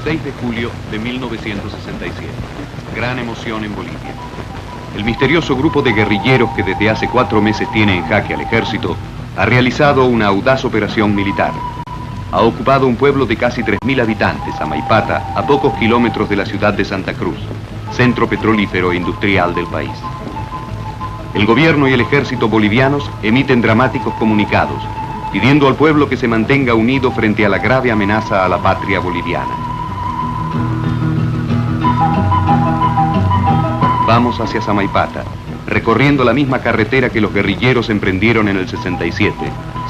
6 de julio de 1967. Gran emoción en Bolivia. El misterioso grupo de guerrilleros que desde hace 4 meses tiene en jaque al ejército ha realizado una audaz operación militar. Ha ocupado un pueblo de casi 3.000 habitantes, Samaipata, a pocos kilómetros de la ciudad de Santa Cruz, centro petrolífero e industrial del país. El gobierno y el ejército bolivianos emiten dramáticos comunicados, pidiendo al pueblo que se mantenga unido frente a la grave amenaza a la patria boliviana. Vamos hacia Samaipata, recorriendo la misma carretera que los guerrilleros emprendieron en el 67,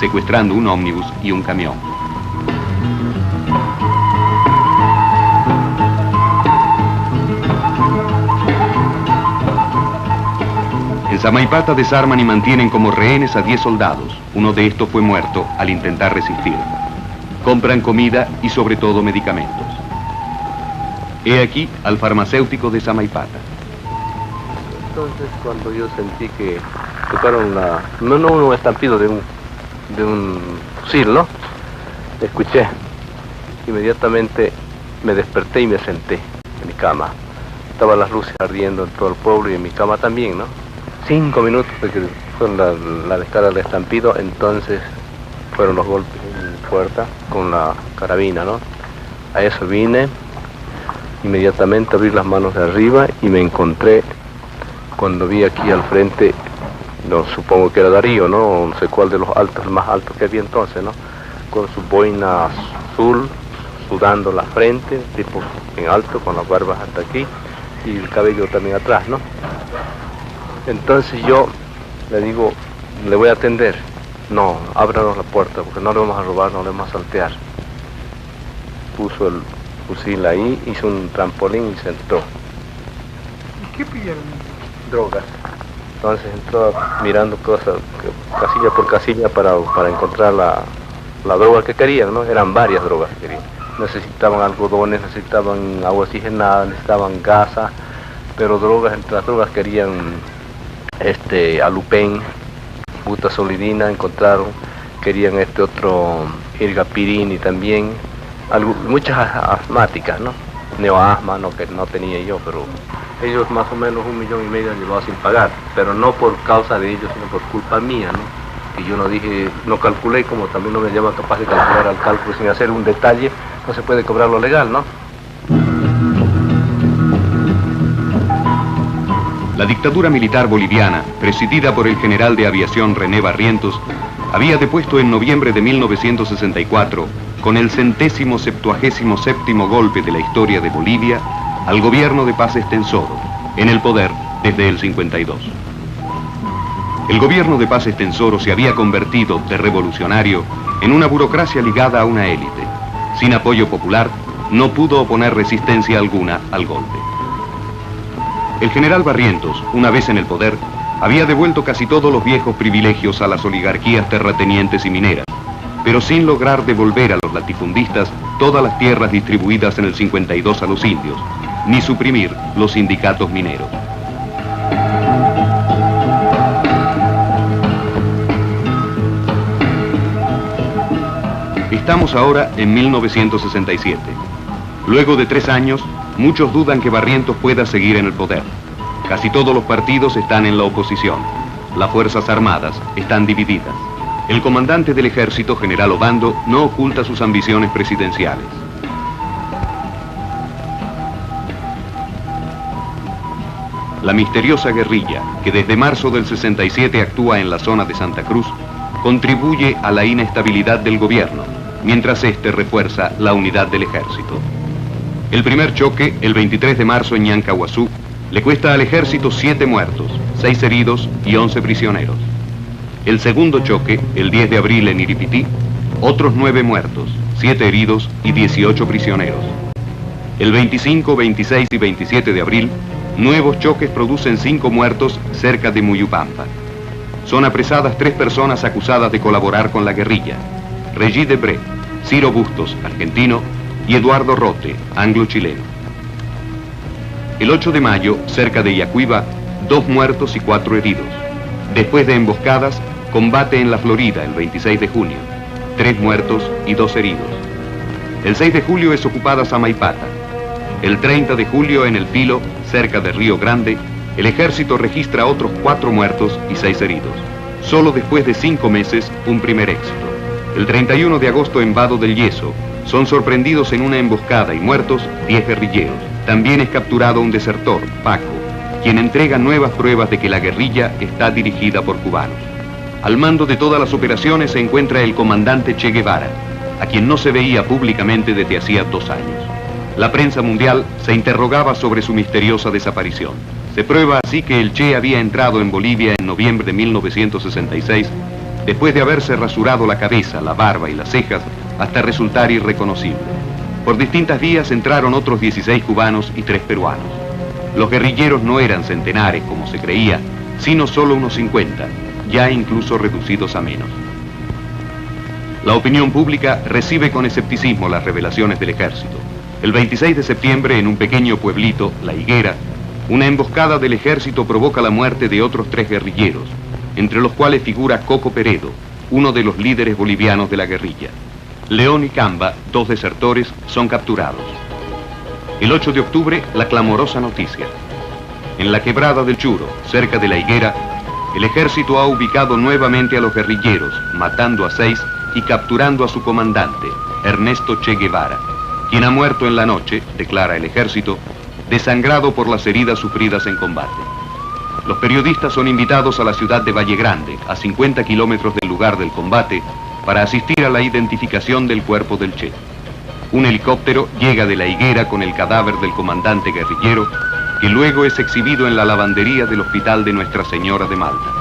secuestrando un ómnibus y un camión. En Samaipata desarman y mantienen como rehenes a 10 soldados. Uno de estos fue muerto al intentar resistir. Compran comida y sobre todo medicamentos. He aquí al farmacéutico de Samaipata. Entonces cuando yo sentí que tocaron un estampido de un fusil, ¿no? Escuché. Inmediatamente me desperté y me senté en mi cama. Estaban las luces ardiendo en todo el pueblo y en mi cama también, ¿no? 5 minutos de que fue la descarga del estampido, entonces fueron los golpes en mi puerta con la carabina, ¿no? A eso vine, inmediatamente abrí las manos de arriba y me encontré, cuando vi aquí al frente, no, supongo que era Darío, ¿no? No sé cuál de los altos, el más alto que había entonces, ¿no? Con su boina azul, sudando la frente, tipo en alto, con las barbas hasta aquí y el cabello también atrás, ¿no? Entonces yo le digo, le voy a atender. No, ábranos la puerta porque no le vamos a robar, no le vamos a saltear. Puso el fusil ahí, hizo un trampolín y se entró. ¿Y qué pillaron? Drogas. Entonces entró mirando cosas, casilla por casilla para encontrar la droga que querían, ¿no? Eran varias drogas que querían. Necesitaban algodones, necesitaban agua oxigenada, necesitaban gasa, pero drogas, entre las drogas querían alupen, butasolidina, encontraron, querían otro ergapirini también, muchas asmáticas, ¿no? Neoasma, no, que no tenía yo, pero ellos más o menos 1,5 millones han llevado sin pagar, pero no por causa de ellos, sino por culpa mía, ¿no? Que yo no dije, no calculé, como también no me llama capaz de calcular al cálculo sin hacer un detalle, no se puede cobrar lo legal, ¿no? La dictadura militar boliviana, presidida por el general de aviación René Barrientos, había depuesto en noviembre de 1964, con el 177º golpe de la historia de Bolivia, al gobierno de Paz Estenssoro, en el poder desde el 52. El gobierno de Paz Estenssoro se había convertido, de revolucionario, en una burocracia ligada a una élite. Sin apoyo popular, no pudo oponer resistencia alguna al golpe. El general Barrientos, una vez en el poder, había devuelto casi todos los viejos privilegios a las oligarquías terratenientes y mineras, pero sin lograr devolver a los latifundistas todas las tierras distribuidas en el 52 a los indios, ni suprimir los sindicatos mineros. Estamos ahora en 1967. Luego de 3 años, muchos dudan que Barrientos pueda seguir en el poder. Casi todos los partidos están en la oposición. Las Fuerzas Armadas están divididas. El comandante del ejército, general Obando, no oculta sus ambiciones presidenciales. La misteriosa guerrilla, que desde marzo del 67 actúa en la zona de Santa Cruz, contribuye a la inestabilidad del gobierno, mientras este refuerza la unidad del ejército. El primer choque, el 23 de marzo en Ñancahuazú, le cuesta al ejército 7 muertos, 6 heridos y 11 prisioneros. El segundo choque, el 10 de abril en Iripití, otros 9 muertos, 7 heridos y 18 prisioneros. El 25, 26 y 27 de abril, nuevos choques producen 5 muertos cerca de Muyupampa. Son apresadas 3 personas acusadas de colaborar con la guerrilla: Regis Debré, Ciro Bustos, argentino, y Eduardo Rote, anglo-chileno. El 8 de mayo, cerca de Yacuiba, 2 muertos y 4 heridos. Después de emboscadas, combate en la Florida el 26 de junio, 3 muertos y 2 heridos. El 6 de julio es ocupada Samaipata. El 30 de julio en El Pilo, cerca de Río Grande, el ejército registra otros 4 muertos y 6 heridos. Solo después de 5 meses, un primer éxito. El 31 de agosto en Vado del Yeso, son sorprendidos en una emboscada y muertos 10 guerrilleros. También es capturado un desertor, Paco, quien entrega nuevas pruebas de que la guerrilla está dirigida por cubanos. Al mando de todas las operaciones se encuentra el comandante Che Guevara, a quien no se veía públicamente desde hacía 2 años. La prensa mundial se interrogaba sobre su misteriosa desaparición. Se prueba así que el Che había entrado en Bolivia en noviembre de 1966, después de haberse rasurado la cabeza, la barba y las cejas hasta resultar irreconocible. Por distintas vías entraron otros 16 cubanos y 3 peruanos. Los guerrilleros no eran centenares, como se creía, sino solo unos 50, ya incluso reducidos a menos. La opinión pública recibe con escepticismo las revelaciones del ejército. El 26 de septiembre, en un pequeño pueblito, La Higuera, una emboscada del ejército provoca la muerte de otros 3 guerrilleros, entre los cuales figura Coco Peredo, uno de los líderes bolivianos de la guerrilla. León y Camba, 2 desertores, son capturados. El 8 de octubre, la clamorosa noticia. En la quebrada del Churo, cerca de La Higuera, el ejército ha ubicado nuevamente a los guerrilleros, matando a 6 y capturando a su comandante, Ernesto Che Guevara, quien ha muerto en la noche, declara el ejército, desangrado por las heridas sufridas en combate. Los periodistas son invitados a la ciudad de Valle Grande, a 50 kilómetros del lugar del combate, para asistir a la identificación del cuerpo del Che. Un helicóptero llega de La Higuera con el cadáver del comandante guerrillero, que luego es exhibido en la lavandería del Hospital de Nuestra Señora de Malta.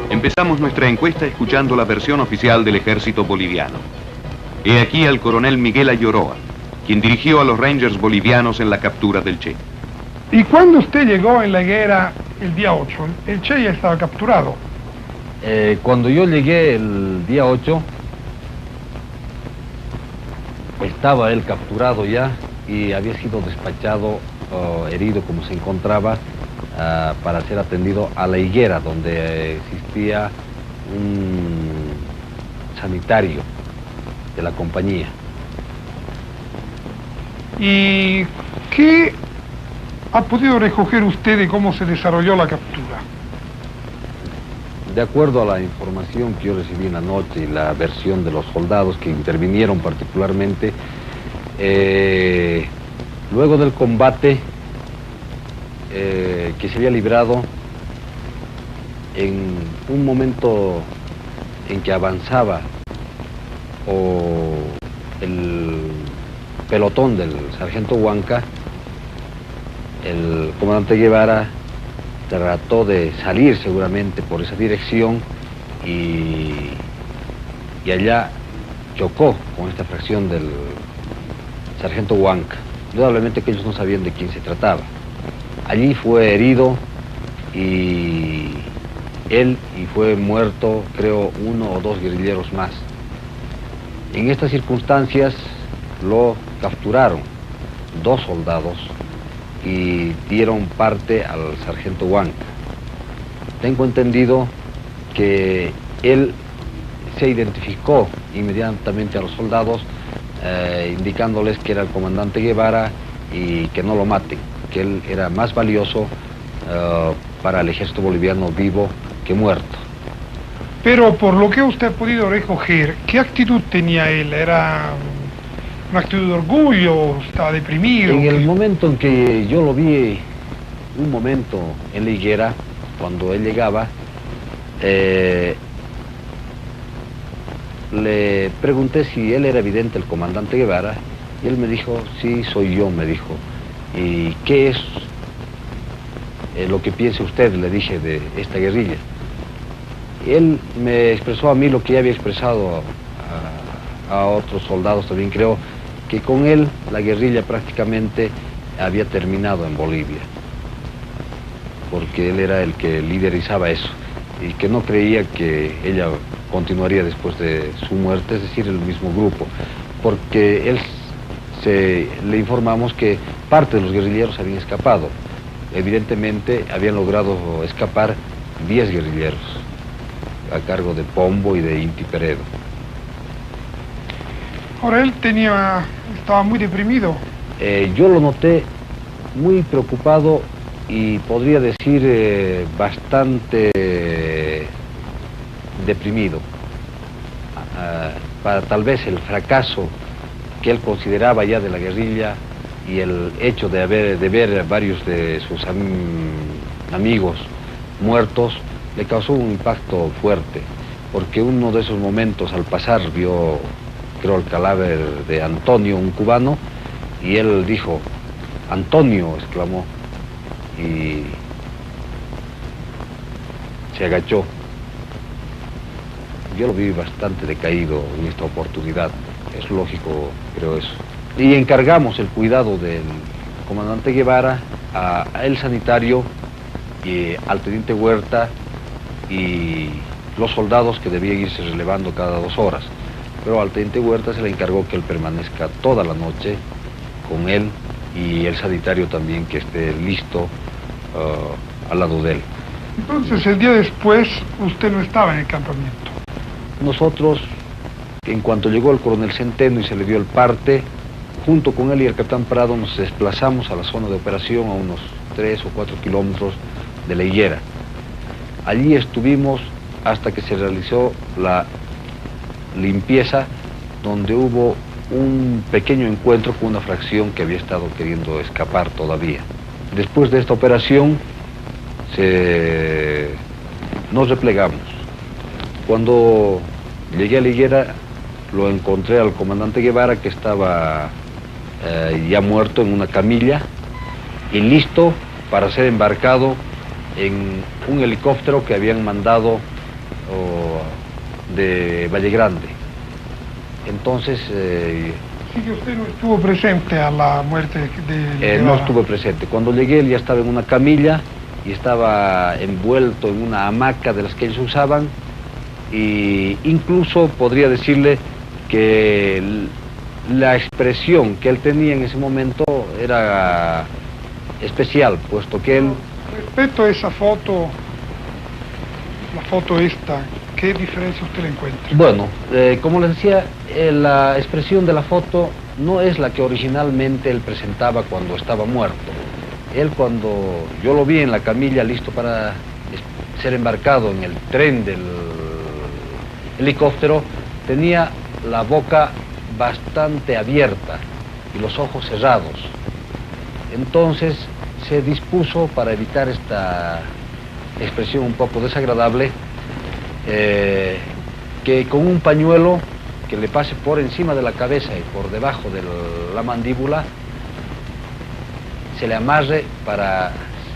Empezamos nuestra encuesta escuchando la versión oficial del ejército boliviano. He aquí al coronel Miguel Ayoroa, quien dirigió a los Rangers bolivianos en la captura del Che. ¿Y cuando usted llegó en La Higuera el día 8? El Che ya estaba capturado. Cuando yo llegué el día 8, estaba él capturado ya y había sido despachado, herido como se encontraba, para ser atendido a La Higuera, donde existía un sanitario de la compañía. ¿Y qué ha podido recoger usted de cómo se desarrolló la captura? De acuerdo a la información que yo recibí en la noche y la versión de los soldados que intervinieron particularmente, luego del combate que se había librado, en un momento en que avanzaba el pelotón del sargento Huanca, el comandante Guevara trató de salir seguramente por esa dirección y allá chocó con esta fracción del sargento Huanca. Indudablemente que ellos no sabían de quién se trataba. Allí fue herido y fue muerto, creo, 1 o 2 guerrilleros más. En estas circunstancias lo capturaron 2 soldados y dieron parte al sargento Huanca. Tengo entendido que él se identificó inmediatamente a los soldados, indicándoles que era el comandante Guevara y que no lo maten, que él era más valioso para el ejército boliviano vivo que muerto. Pero por lo que usted ha podido recoger, ¿qué actitud tenía él? ¿Era una actitud de orgullo? ¿Estaba deprimido? En el momento en que yo lo vi, un momento en La Higuera, cuando él llegaba, le pregunté si él era evidente el comandante Guevara, y él me dijo, sí, soy yo, me dijo. ¿Y qué es lo que piensa usted?, le dije, de esta guerrilla. Y él me expresó a mí lo que ya había expresado a otros soldados también, creo, que con él la guerrilla prácticamente había terminado en Bolivia, porque él era el que liderizaba eso, y que no creía que ella continuaría después de su muerte, es decir, el mismo grupo, porque él le informamos que parte de los guerrilleros habían escapado. Evidentemente habían logrado escapar 10 guerrilleros a cargo de Pombo y de Inti Peredo. Ahora él estaba muy deprimido. Yo lo noté muy preocupado y podría decir bastante deprimido, para tal vez el fracaso que él consideraba ya de la guerrilla y el hecho de ver a varios de sus amigos muertos le causó un impacto fuerte, porque uno de esos momentos al pasar vio, creo, el cadáver de Antonio, un cubano, y él dijo, Antonio, exclamó, y se agachó. Yo lo vi bastante decaído en esta oportunidad, es lógico, creo eso. Y encargamos el cuidado del comandante Guevara a el sanitario, y al teniente Huerta y los soldados que debían irse relevando cada 2 horas. Pero al teniente Huerta se le encargó que él permanezca toda la noche con él, y el sanitario también que esté listo al lado de él. Entonces el día después usted no estaba en el campamento. Nosotros, en cuanto llegó el coronel Centeno y se le dio el parte, junto con él y el capitán Prado nos desplazamos a la zona de operación a unos 3 o 4 kilómetros de la Higuera. Allí estuvimos hasta que se realizó la limpieza, donde hubo un pequeño encuentro con una fracción que había estado queriendo escapar todavía. Después de esta operación nos replegamos. Cuando llegué a la Higuera lo encontré al comandante Guevara, que estaba ya muerto en una camilla y listo para ser embarcado en un helicóptero que habían mandado de Valle Grande. Entonces... Sí, que usted no estuvo presente a la muerte de Guevara. No estuve presente. Cuando llegué él ya estaba en una camilla y estaba envuelto en una hamaca de las que ellos usaban, y incluso podría decirle que la expresión que él tenía en ese momento era especial, puesto que él... Respecto a esa foto, la foto esta, ¿qué diferencia usted le encuentra? Bueno, como les decía, la expresión de la foto no es la que originalmente él presentaba cuando estaba muerto. Él, cuando yo lo vi en la camilla listo para ser embarcado en el tren del helicóptero, tenía la boca bastante abierta y los ojos cerrados. Entonces se dispuso, para evitar esta expresión un poco desagradable, que con un pañuelo que le pase por encima de la cabeza y por debajo de la mandíbula se le amarre para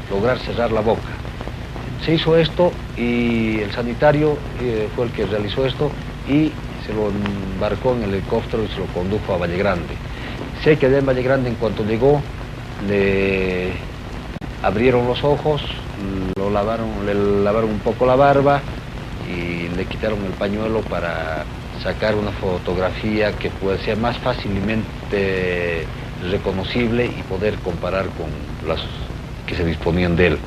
lograr cerrar la boca. Se hizo esto y el sanitario fue el que realizó esto, y se lo embarcó en el helicóptero y se lo condujo a Valle Grande. Sé que allá en Valle Grande, en cuanto llegó, le abrieron los ojos, le lavaron un poco la barba y le quitaron el pañuelo para sacar una fotografía que sea más fácilmente reconocible y poder comparar con las que se disponían de él.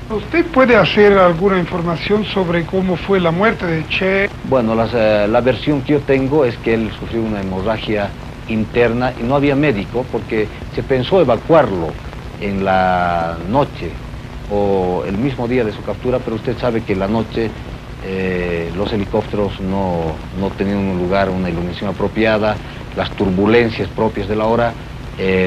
¿Usted puede hacer alguna información sobre cómo fue la muerte de Che? Bueno, la versión que yo tengo es que él sufrió una hemorragia interna y no había médico, porque se pensó evacuarlo en la noche o el mismo día de su captura, pero usted sabe que en la noche los helicópteros no tenían un lugar, una iluminación apropiada, las turbulencias propias de la hora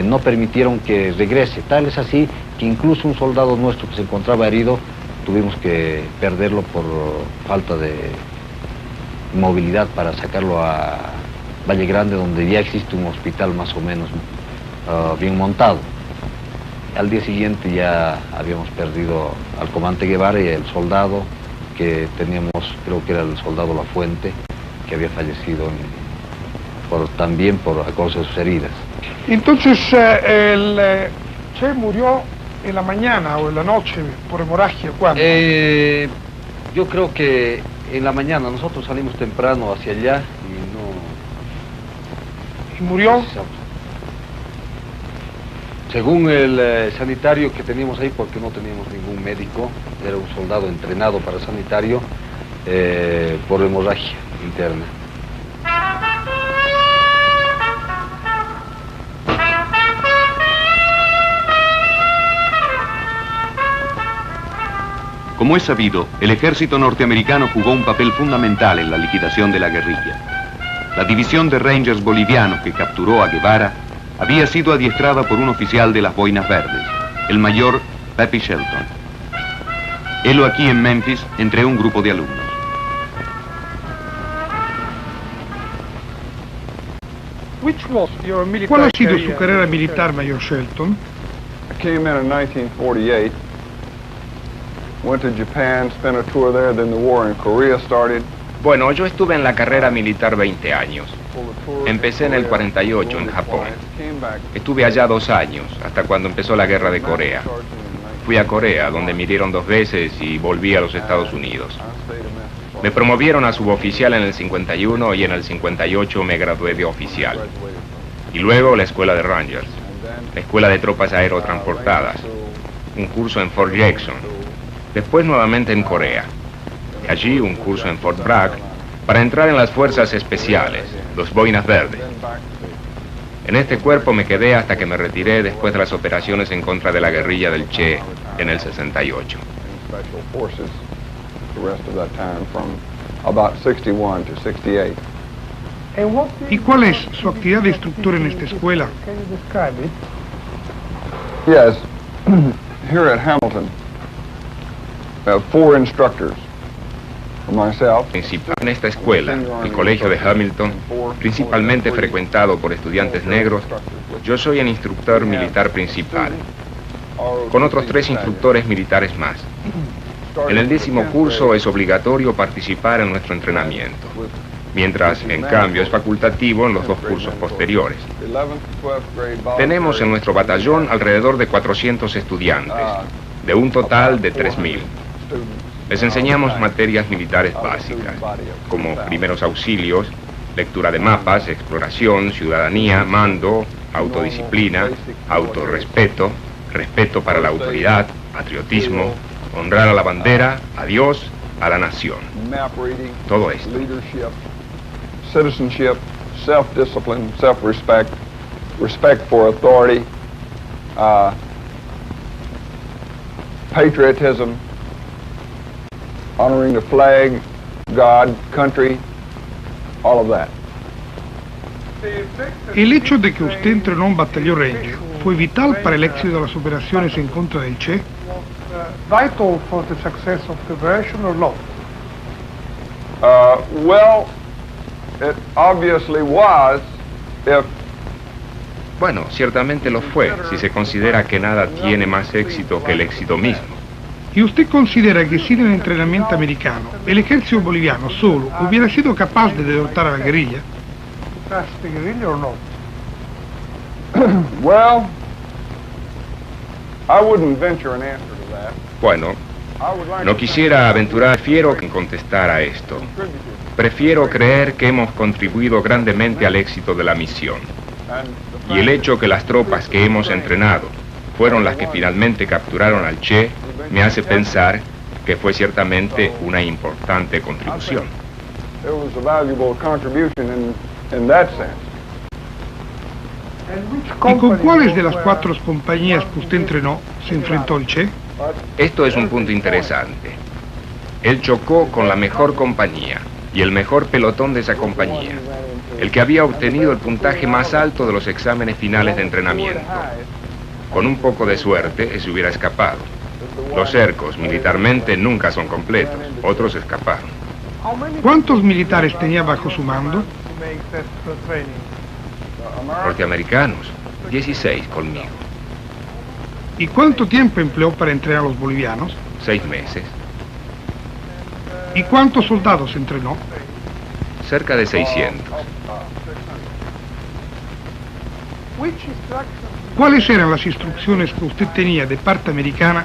no permitieron que regrese. Tal es así que incluso un soldado nuestro que se encontraba herido tuvimos que perderlo por falta de movilidad para sacarlo a Valle Grande, donde ya existe un hospital más o menos bien montado. Al día siguiente ya habíamos perdido al comandante Guevara y el soldado que teníamos, creo que era el soldado La Fuente, que había fallecido también por a causa de sus heridas. Entonces, el Che murió en la mañana o en la noche por hemorragia, ¿cuándo? Yo creo que en la mañana. Nosotros salimos temprano hacia allá y no... ¿Y murió? Según el sanitario que teníamos ahí, porque no teníamos ningún médico, era un soldado entrenado para sanitario, por hemorragia interna. Como es sabido, el ejército norteamericano jugó un papel fundamental en la liquidación de la guerrilla. La división de Rangers bolivianos que capturó a Guevara había sido adiestrada por un oficial de las Boinas Verdes, el mayor Pepe Shelton. Helo aquí en Memphis entre un grupo de alumnos. ¿Cuál ha sido su carrera militar, mayor Shelton? I came in 1948, went to Japan, spent a tour there, then the war in Korea started. Bueno, yo estuve en la carrera militar 20 años. Empecé en el 48 en Japón. Estuve allá 2 años, hasta cuando empezó la guerra de Corea. Fui a Corea, donde me hirieron 2 veces y volví a los Estados Unidos. Me promovieron a suboficial en el 51 y en el 58 me gradué de oficial. Y luego la escuela de Rangers, la escuela de tropas aerotransportadas, un curso en Fort Jackson, después nuevamente en Corea. Y allí un curso en Fort Bragg para entrar en las fuerzas especiales, los Boinas Verdes. En este cuerpo me quedé hasta que me retiré después de las operaciones en contra de la guerrilla del Che en el 68. ¿Y cuál es su actividad de instructor en esta escuela? Yes, here at Hamilton, 4 instructors. Principal en esta escuela, el colegio de Hamilton, principalmente frecuentado por estudiantes negros, yo soy el instructor militar principal, con otros 3 instructores militares más. En el 10º curso es obligatorio participar en nuestro entrenamiento, mientras, en cambio, es facultativo en los 2 cursos posteriores. Tenemos en nuestro batallón alrededor de 400 estudiantes, de un total de 3.000. Les enseñamos materias militares básicas, como primeros auxilios, lectura de mapas, exploración, ciudadanía, mando, autodisciplina, autorrespeto, respeto para la autoridad, patriotismo, honrar a la bandera, a Dios, a la nación. Todo esto. Citizenship, self-discipline, self-respect, respect for authority, patriotism, honoring the flag, God, country, all of that. El hecho de que usted entrenó un batallón Ranger fue vital para el éxito de las operaciones en contra del Che. Vital for the success of the operation or not? Well, it obviously was if... Bueno, ciertamente lo fue, si se considera que nada tiene más éxito que el éxito mismo. ¿Y usted considera que sin el entrenamiento americano, el ejército boliviano solo hubiera sido capaz de derrotar a la guerrilla? Well, I wouldn't venture an answer to that. Bueno, no quisiera aventurar, prefiero contestar a esto. Prefiero creer que hemos contribuido grandemente al éxito de la misión. Y el hecho que las tropas que hemos entrenado fueron las que finalmente capturaron al Che, me hace pensar que fue ciertamente una importante contribución. ¿Y con cuáles de las 4 compañías que usted entrenó se enfrentó el Che? Esto es un punto interesante. Él chocó con la mejor compañía y el mejor pelotón de esa compañía, el que había obtenido el puntaje más alto de los exámenes finales de entrenamiento. Con un poco de suerte, se hubiera escapado. Los cercos militarmente nunca son completos, otros escaparon. ¿Cuántos militares tenía bajo su mando? Norteamericanos, 16 conmigo, ¿Y cuánto tiempo empleó para entrenar a los bolivianos? 6 meses, ¿Y cuántos soldados entrenó? cerca de 600. ¿Cuáles eran las instrucciones que usted tenía de parte americana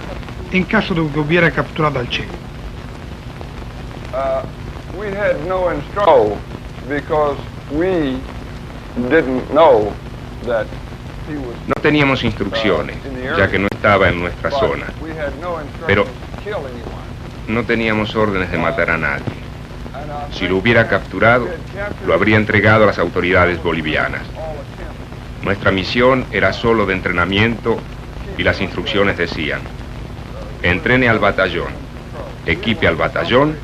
en caso de que hubiera capturado al Che? We had no instruction because we didn't know that he was. No teníamos instrucciones, ya que no estaba en nuestra zona. We had no Pero instructions to kill anyone. no teníamos órdenes de matar a nadie. Si lo hubiera capturado, lo habría entregado a las autoridades bolivianas. Nuestra misión era solo de entrenamiento y las instrucciones decían: entrene al batallón, equipe al batallón,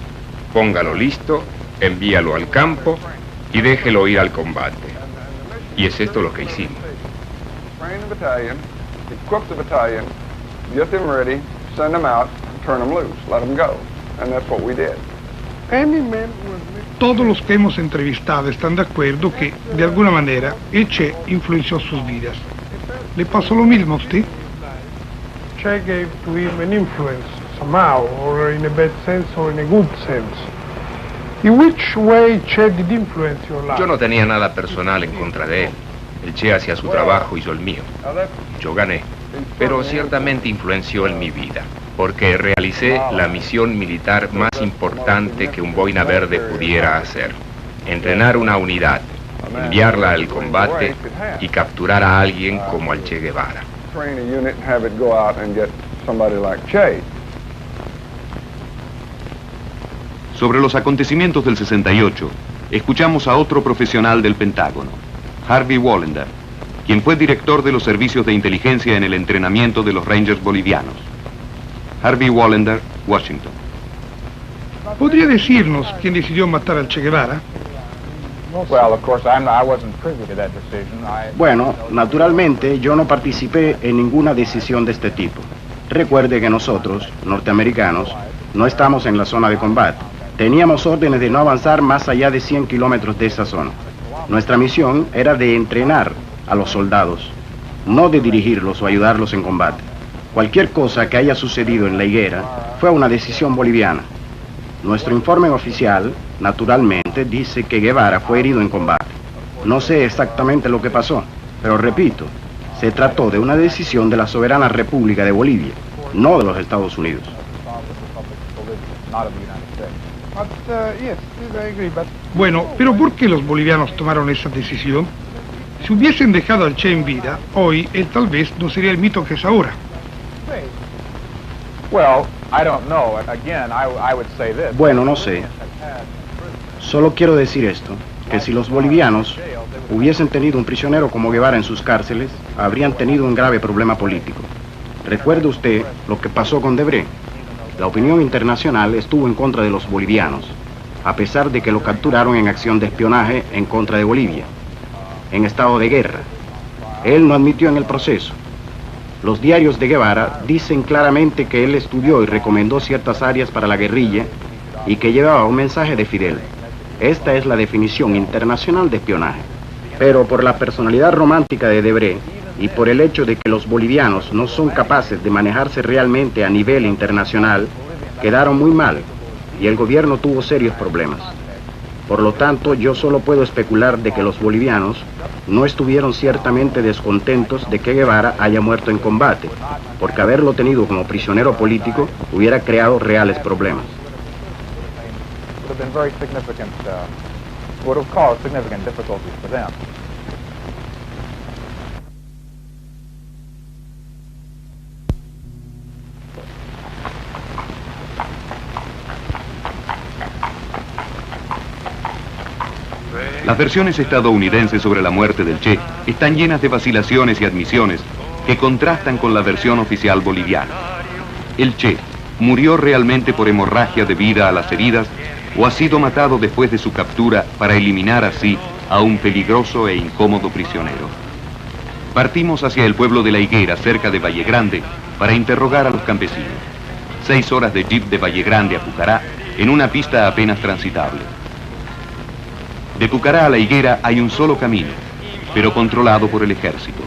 póngalo listo, envíalo al campo y déjelo ir al combate. Y es esto lo que hicimos. Train the battalion, equip the battalion, get them ready, send them out, turn them loose, let them go. And that's what we did. Todos los que hemos entrevistado están de acuerdo que, de alguna manera, el Che influenció sus vidas. ¿Le pasó lo mismo a usted? Che gave to him an influence, somehow, or in a bad sense or in a good sense. In which way Che did influence your life? Yo no tenía nada personal en contra de él. El Che hacía su trabajo, hizo el mío. Yo gané. Pero ciertamente influenció en mi vida, porque realicé la misión militar más importante que un boina verde pudiera hacer: entrenar una unidad, enviarla al combate y capturar a alguien como al Che Guevara. Train a unit and have it go out and get somebody like Che. Sobre los acontecimientos del 68, escuchamos a otro profesional del Pentágono, Harvey Wallender, quien fue director de los servicios de inteligencia en el entrenamiento de los Rangers bolivianos. Harvey Wallender, Washington. ¿Podría decirnos quién decidió matar al Che Guevara? Bueno, naturalmente yo no participé en ninguna decisión de este tipo. Recuerde que nosotros, norteamericanos, no estamos en la zona de combate. Teníamos órdenes de no avanzar más allá de 100 kilómetros de esa zona. Nuestra misión era de entrenar a los soldados, no de dirigirlos o ayudarlos en combate. Cualquier cosa que haya sucedido en la higuera fue una decisión boliviana. Nuestro informe oficial, naturalmente, dice que Guevara fue herido en combate. No sé exactamente lo que pasó, pero repito, se trató de una decisión de la soberana República de Bolivia, no de los Estados Unidos. Bueno, pero ¿por qué los bolivianos tomaron esa decisión? Si hubiesen dejado al Che en vida, hoy él tal vez no sería el mito que es ahora. Bueno, no sé. Solo quiero decir esto, que si los bolivianos hubiesen tenido un prisionero como Guevara en sus cárceles, habrían tenido un grave problema político. Recuerde usted lo que pasó con Debré. La opinión internacional estuvo en contra de los bolivianos, a pesar de que lo capturaron en acción de espionaje en contra de Bolivia, en estado de guerra. Él no admitió en el proceso. Los diarios de Guevara dicen claramente que él estudió y recomendó ciertas áreas para la guerrilla y que llevaba un mensaje de Fidel. Esta es la definición internacional de espionaje. Pero por la personalidad romántica de Debré y por el hecho de que los bolivianos no son capaces de manejarse realmente a nivel internacional, quedaron muy mal y el gobierno tuvo serios problemas. Por lo tanto, yo solo puedo especular de que los bolivianos no estuvieron ciertamente descontentos de que Guevara haya muerto en combate, porque haberlo tenido como prisionero político hubiera creado reales problemas. Las versiones estadounidenses sobre la muerte del Che están llenas de vacilaciones y admisiones que contrastan con la versión oficial boliviana. ¿El Che murió realmente por hemorragia debida a las heridas o ha sido matado después de su captura para eliminar así a un peligroso e incómodo prisionero? Partimos hacia el pueblo de La Higuera, cerca de Valle Grande, para interrogar a los campesinos. 6 horas de jeep de Valle Grande a Pucará en una pista apenas transitable. De Pucará a La Higuera hay un solo camino, pero controlado por el ejército.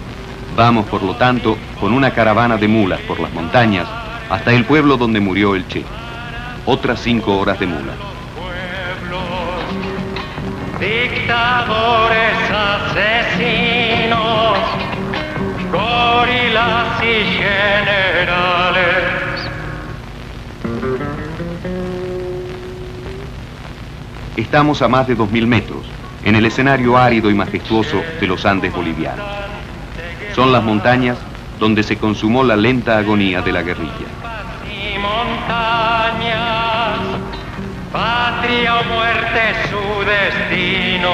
Vamos, por lo tanto, con una caravana de mulas por las montañas hasta el pueblo donde murió el Che. Otras 5 horas de mula. Dictadores, asesinos, gorilas y generales. Estamos a más de 2000 metros, en el escenario árido y majestuoso de los Andes bolivianos. Son las montañas donde se consumó la lenta agonía de la guerrilla. Y montañas, patria o muerte su destino.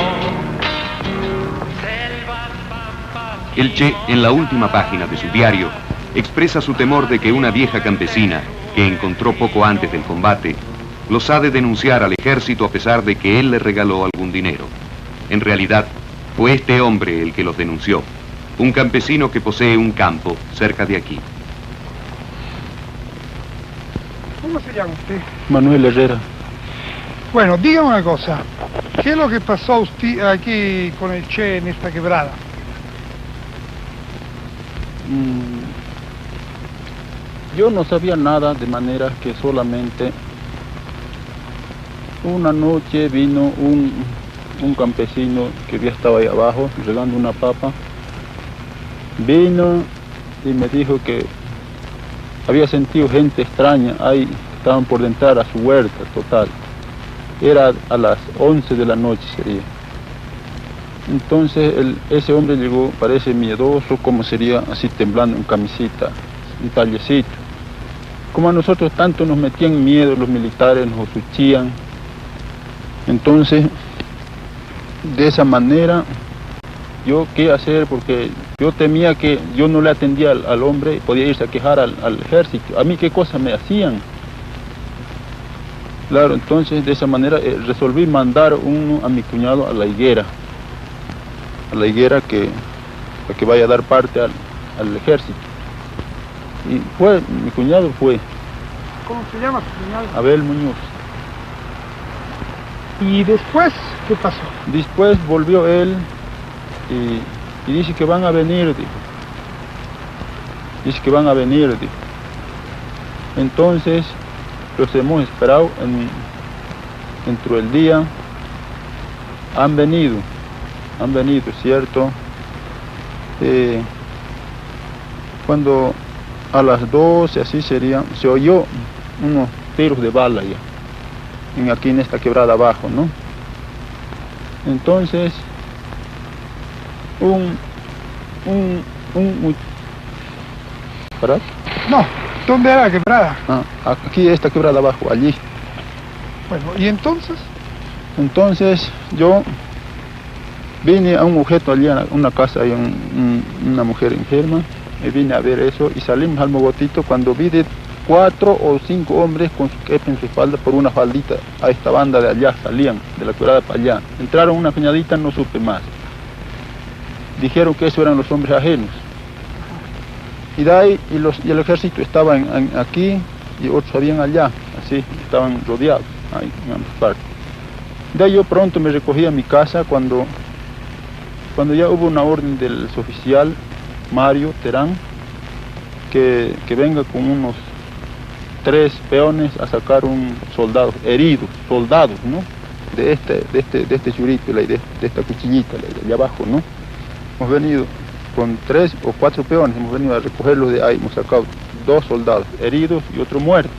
Selvas, pampas, El Che, en la última página de su diario, expresa su temor de que una vieja campesina, que encontró poco antes del combate, los ha de denunciar al ejército a pesar de que él le regaló algún dinero. En realidad, fue este hombre el que los denunció, un campesino que posee un campo cerca de aquí. ¿Cómo se llama usted? Manuel Herrera. Bueno, dígame una cosa. ¿Qué es lo que pasó a usted aquí con el Che en esta quebrada? Yo no sabía nada, de manera que solamente una noche vino un campesino que había estado ahí abajo regando una papa. Vino y me dijo que había sentido gente extraña ahí, estaban por entrar a su huerta total. Era a las 11 de la noche sería. Entonces ese hombre llegó, parece miedoso, como sería así temblando en camisita, un tallecito. Como a nosotros tanto nos metían miedo los militares, nos achuchían. Entonces, de esa manera, yo qué hacer, porque yo temía que yo no le atendía al hombre y podía irse a quejar al ejército. A mí qué cosas me hacían. Claro, entonces de esa manera resolví mandar a mi cuñado a La Higuera. A La Higuera para que vaya a dar parte al ejército. Y mi cuñado fue. ¿Cómo se llama su cuñado? Abel Muñoz. ¿Y después qué pasó? Después volvió él y dice que van a venir, dijo. Dice que van a venir, dijo. Entonces los hemos esperado dentro del día. Han venido, ¿cierto? Cuando a las 12, así sería, se oyó unos tiros de bala ya, aquí en esta quebrada abajo, ¿no? Entonces, ¿Para? No, ¿dónde era la quebrada? Aquí esta quebrada abajo, allí. Bueno, ¿y entonces? Entonces, yo vine a un objeto allí, a una casa, hay una mujer enferma, me vine a ver eso y salimos al mogotito cuando vi de 4 o 5 hombres con su kepa en su espalda por una faldita a esta banda de allá, salían de la quebrada para allá. Entraron una peñadita, no supe más. Dijeron que esos eran los hombres ajenos. Y de ahí, y el ejército estaba aquí y otros habían allá, así, estaban rodeados, ahí en ambas partes. De ahí yo pronto me recogí a mi casa cuando ya hubo una orden del oficial Mario Terán que venga con unos 3 peones a sacar un soldado, heridos, soldados, ¿no? De este churito, de esta cuchillita, de allá abajo, ¿no? Hemos venido con 3 o 4 peones, hemos venido a recogerlos de ahí, hemos sacado 2 soldados heridos y otro muerto.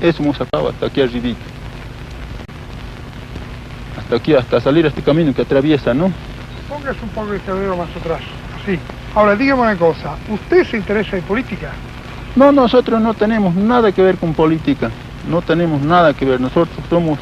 Eso hemos sacado hasta aquí arribita. Hasta aquí, hasta salir a este camino que atraviesa, ¿no? Póngase un poco el cabello más atrás, así. Ahora, dígame una cosa, ¿usted se interesa en política? No, nosotros no tenemos nada que ver con política, no tenemos nada que ver, nosotros somos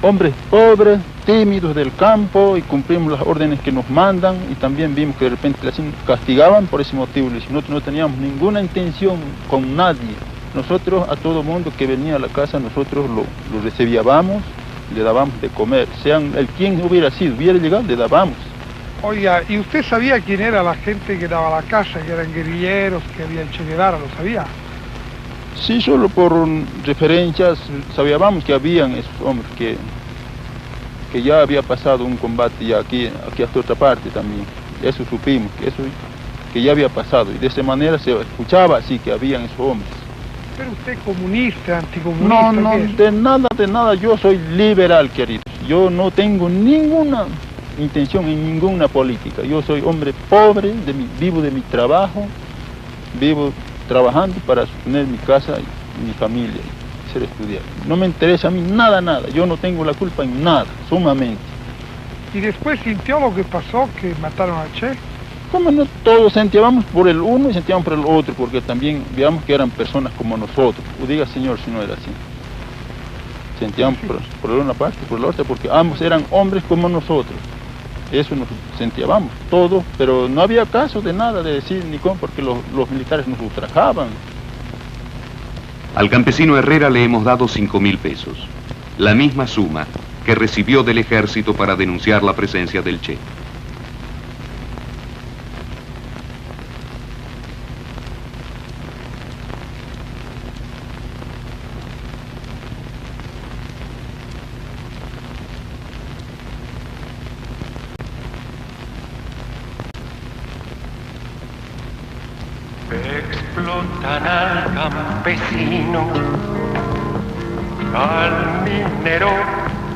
hombres pobres, tímidos del campo y cumplimos las órdenes que nos mandan y también vimos que de repente las castigaban por ese motivo, y nosotros no teníamos ninguna intención con nadie. Nosotros a todo mundo que venía a la casa nosotros lo recibíamos, le dábamos de comer, sean el quien hubiera sido, hubiera llegado, le dábamos. Oiga, ¿y usted sabía quién era la gente que daba la calle, que eran guerrilleros, que había el Che Guevara? ¿Lo sabía? Sí, solo por referencias sabíamos que habían esos hombres que ya había pasado un combate ya aquí hasta otra parte también. Eso supimos, que ya había pasado, y de esa manera se escuchaba así que habían esos hombres. ¿Pero usted comunista, anticomunista? No, de nada, yo soy liberal, querido. Yo no tengo ninguna intención en ninguna política. Yo soy hombre pobre, vivo de mi trabajo, vivo trabajando para sostener mi casa y mi familia, y ser estudiante. No me interesa a mí nada, yo no tengo la culpa en nada, sumamente. ¿Y después sintió lo que pasó, que mataron a Che? Como no, todos sentíamos por el uno y sentíamos por el otro, porque también veamos que eran personas como nosotros. O diga señor si no era así. Sentíamos por una parte, por la otra, porque ambos eran hombres como nosotros. Eso nos sentíamos todos, pero no había caso de nada de decir ni cómo, porque los militares nos ultrajaban. Al campesino Herrera le hemos dado 5.000 pesos, la misma suma que recibió del ejército para denunciar la presencia del Che. Explotan al campesino, al minero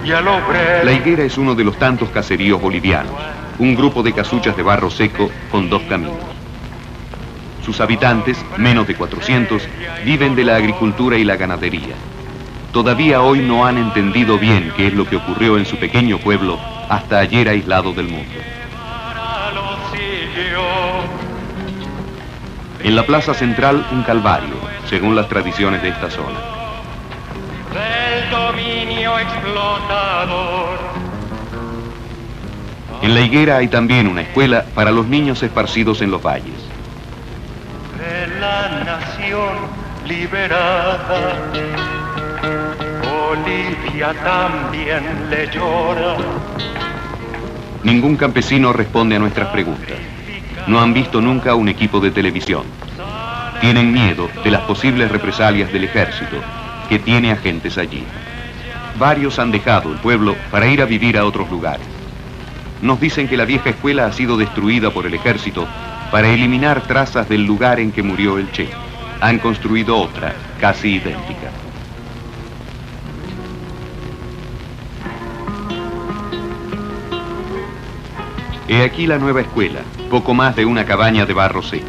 y al obrero. La Higuera es uno de los tantos caseríos bolivianos, un grupo de casuchas de barro seco con 2 caminos. Sus habitantes, menos de 400, viven de la agricultura y la ganadería. Todavía hoy no han entendido bien qué es lo que ocurrió en su pequeño pueblo, hasta ayer aislado del mundo. En la plaza central, un calvario, según las tradiciones de esta zona. Del dominio explotador. En la Higuera hay también una escuela para los niños esparcidos en los valles. De la nación liberada, Bolivia también le llora. Ningún campesino responde a nuestras preguntas. No han visto nunca un equipo de televisión. Tienen miedo de las posibles represalias del ejército, que tiene agentes allí. Varios han dejado el pueblo para ir a vivir a otros lugares. Nos dicen que la vieja escuela ha sido destruida por el ejército para eliminar trazas del lugar en que murió el Che. Han construido otra, casi idéntica. He aquí la nueva escuela, poco más de una cabaña de barro seco.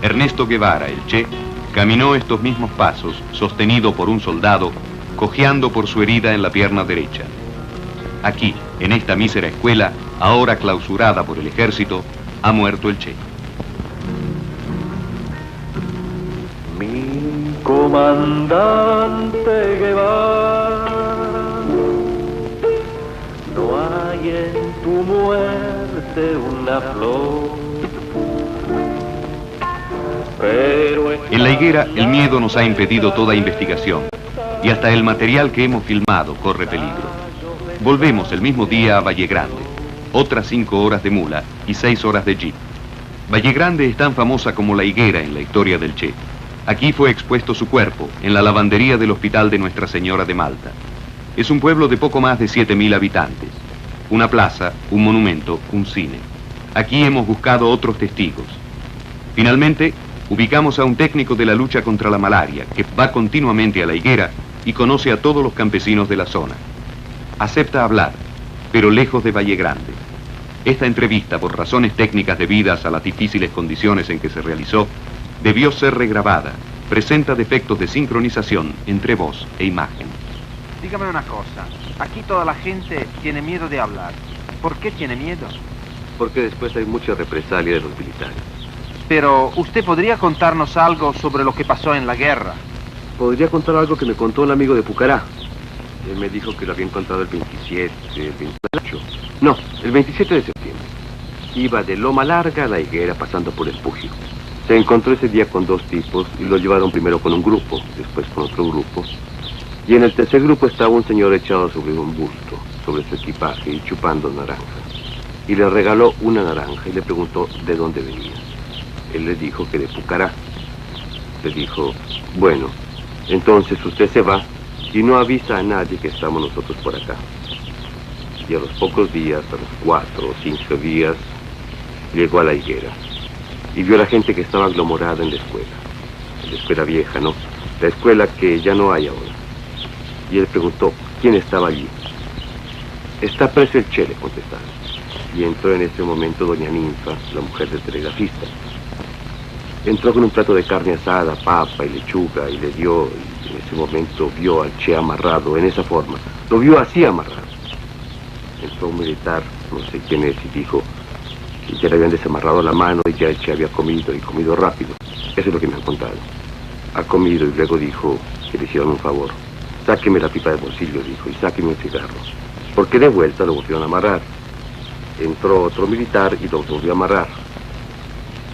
Ernesto Guevara, el Che, caminó estos mismos pasos, sostenido por un soldado, cojeando por su herida en la pierna derecha. Aquí, en esta mísera escuela, ahora clausurada por el ejército, ha muerto el Che. Mi comandante Guevara, no hay en tu muerte una flor. En la Higuera, el miedo nos ha impedido toda investigación y hasta el material que hemos filmado corre peligro. Volvemos el mismo día a Valle Grande, otras 5 horas de mula y 6 horas de jeep. Valle Grande es tan famosa como la Higuera en la historia del Che. Aquí fue expuesto su cuerpo, en la lavandería del Hospital de Nuestra Señora de Malta. Es un pueblo de poco más de 7.000 habitantes. Una plaza, un monumento, un cine. Aquí hemos buscado otros testigos. Finalmente, ubicamos a un técnico de la lucha contra la malaria, que va continuamente a la Higuera y conoce a todos los campesinos de la zona. Acepta hablar, pero lejos de Valle Grande. Esta entrevista, por razones técnicas debidas a las difíciles condiciones en que se realizó, debió ser regrabada. Presenta defectos de sincronización entre voz e imagen. Dígame una cosa, aquí toda la gente tiene miedo de hablar. ¿Por qué tiene miedo? Porque después hay mucha represalia de los militares. Pero usted podría contarnos algo sobre lo que pasó en la guerra. Podría contar algo que me contó un amigo de Pucará. Él me dijo que lo había encontrado el 27, el 28. No, el 27 de septiembre. Iba de Loma Larga a la Higuera pasando por el Pugio. Se encontró ese día con 2 tipos y lo llevaron primero con un grupo, después con otro grupo. Y en el tercer grupo estaba un señor echado sobre un busto, sobre su equipaje y chupando naranja. y le regaló una naranja y le preguntó de dónde venía. Él le dijo que de Pucará. Le dijo, bueno, entonces usted se va y no avisa a nadie que estamos nosotros por acá. Y a los pocos días, a los 4 o 5 días, llegó a la higuera y vio a la gente que estaba aglomerada en la escuela vieja, ¿no? La escuela que ya no hay ahora. Y él preguntó, ¿quién estaba allí? Está preso el Che, le contestaron. Y entró en ese momento doña Ninfa, la mujer del telegrafista. Entró con un plato de carne asada, papa y lechuga, y le dio, y en ese momento vio al Che amarrado en esa forma. Lo vio así amarrado. Entró un militar, no sé quién es, y dijo que ya le habían desamarrado la mano y ya el Che había comido, y comido rápido. Eso es lo que me han contado. Ha comido y luego dijo que le hicieron un favor. Sáqueme la pipa de bolsillo, dijo, y sáqueme un cigarro. Porque de vuelta lo volvieron a amarrar. Entró otro militar y lo volvió a amarrar.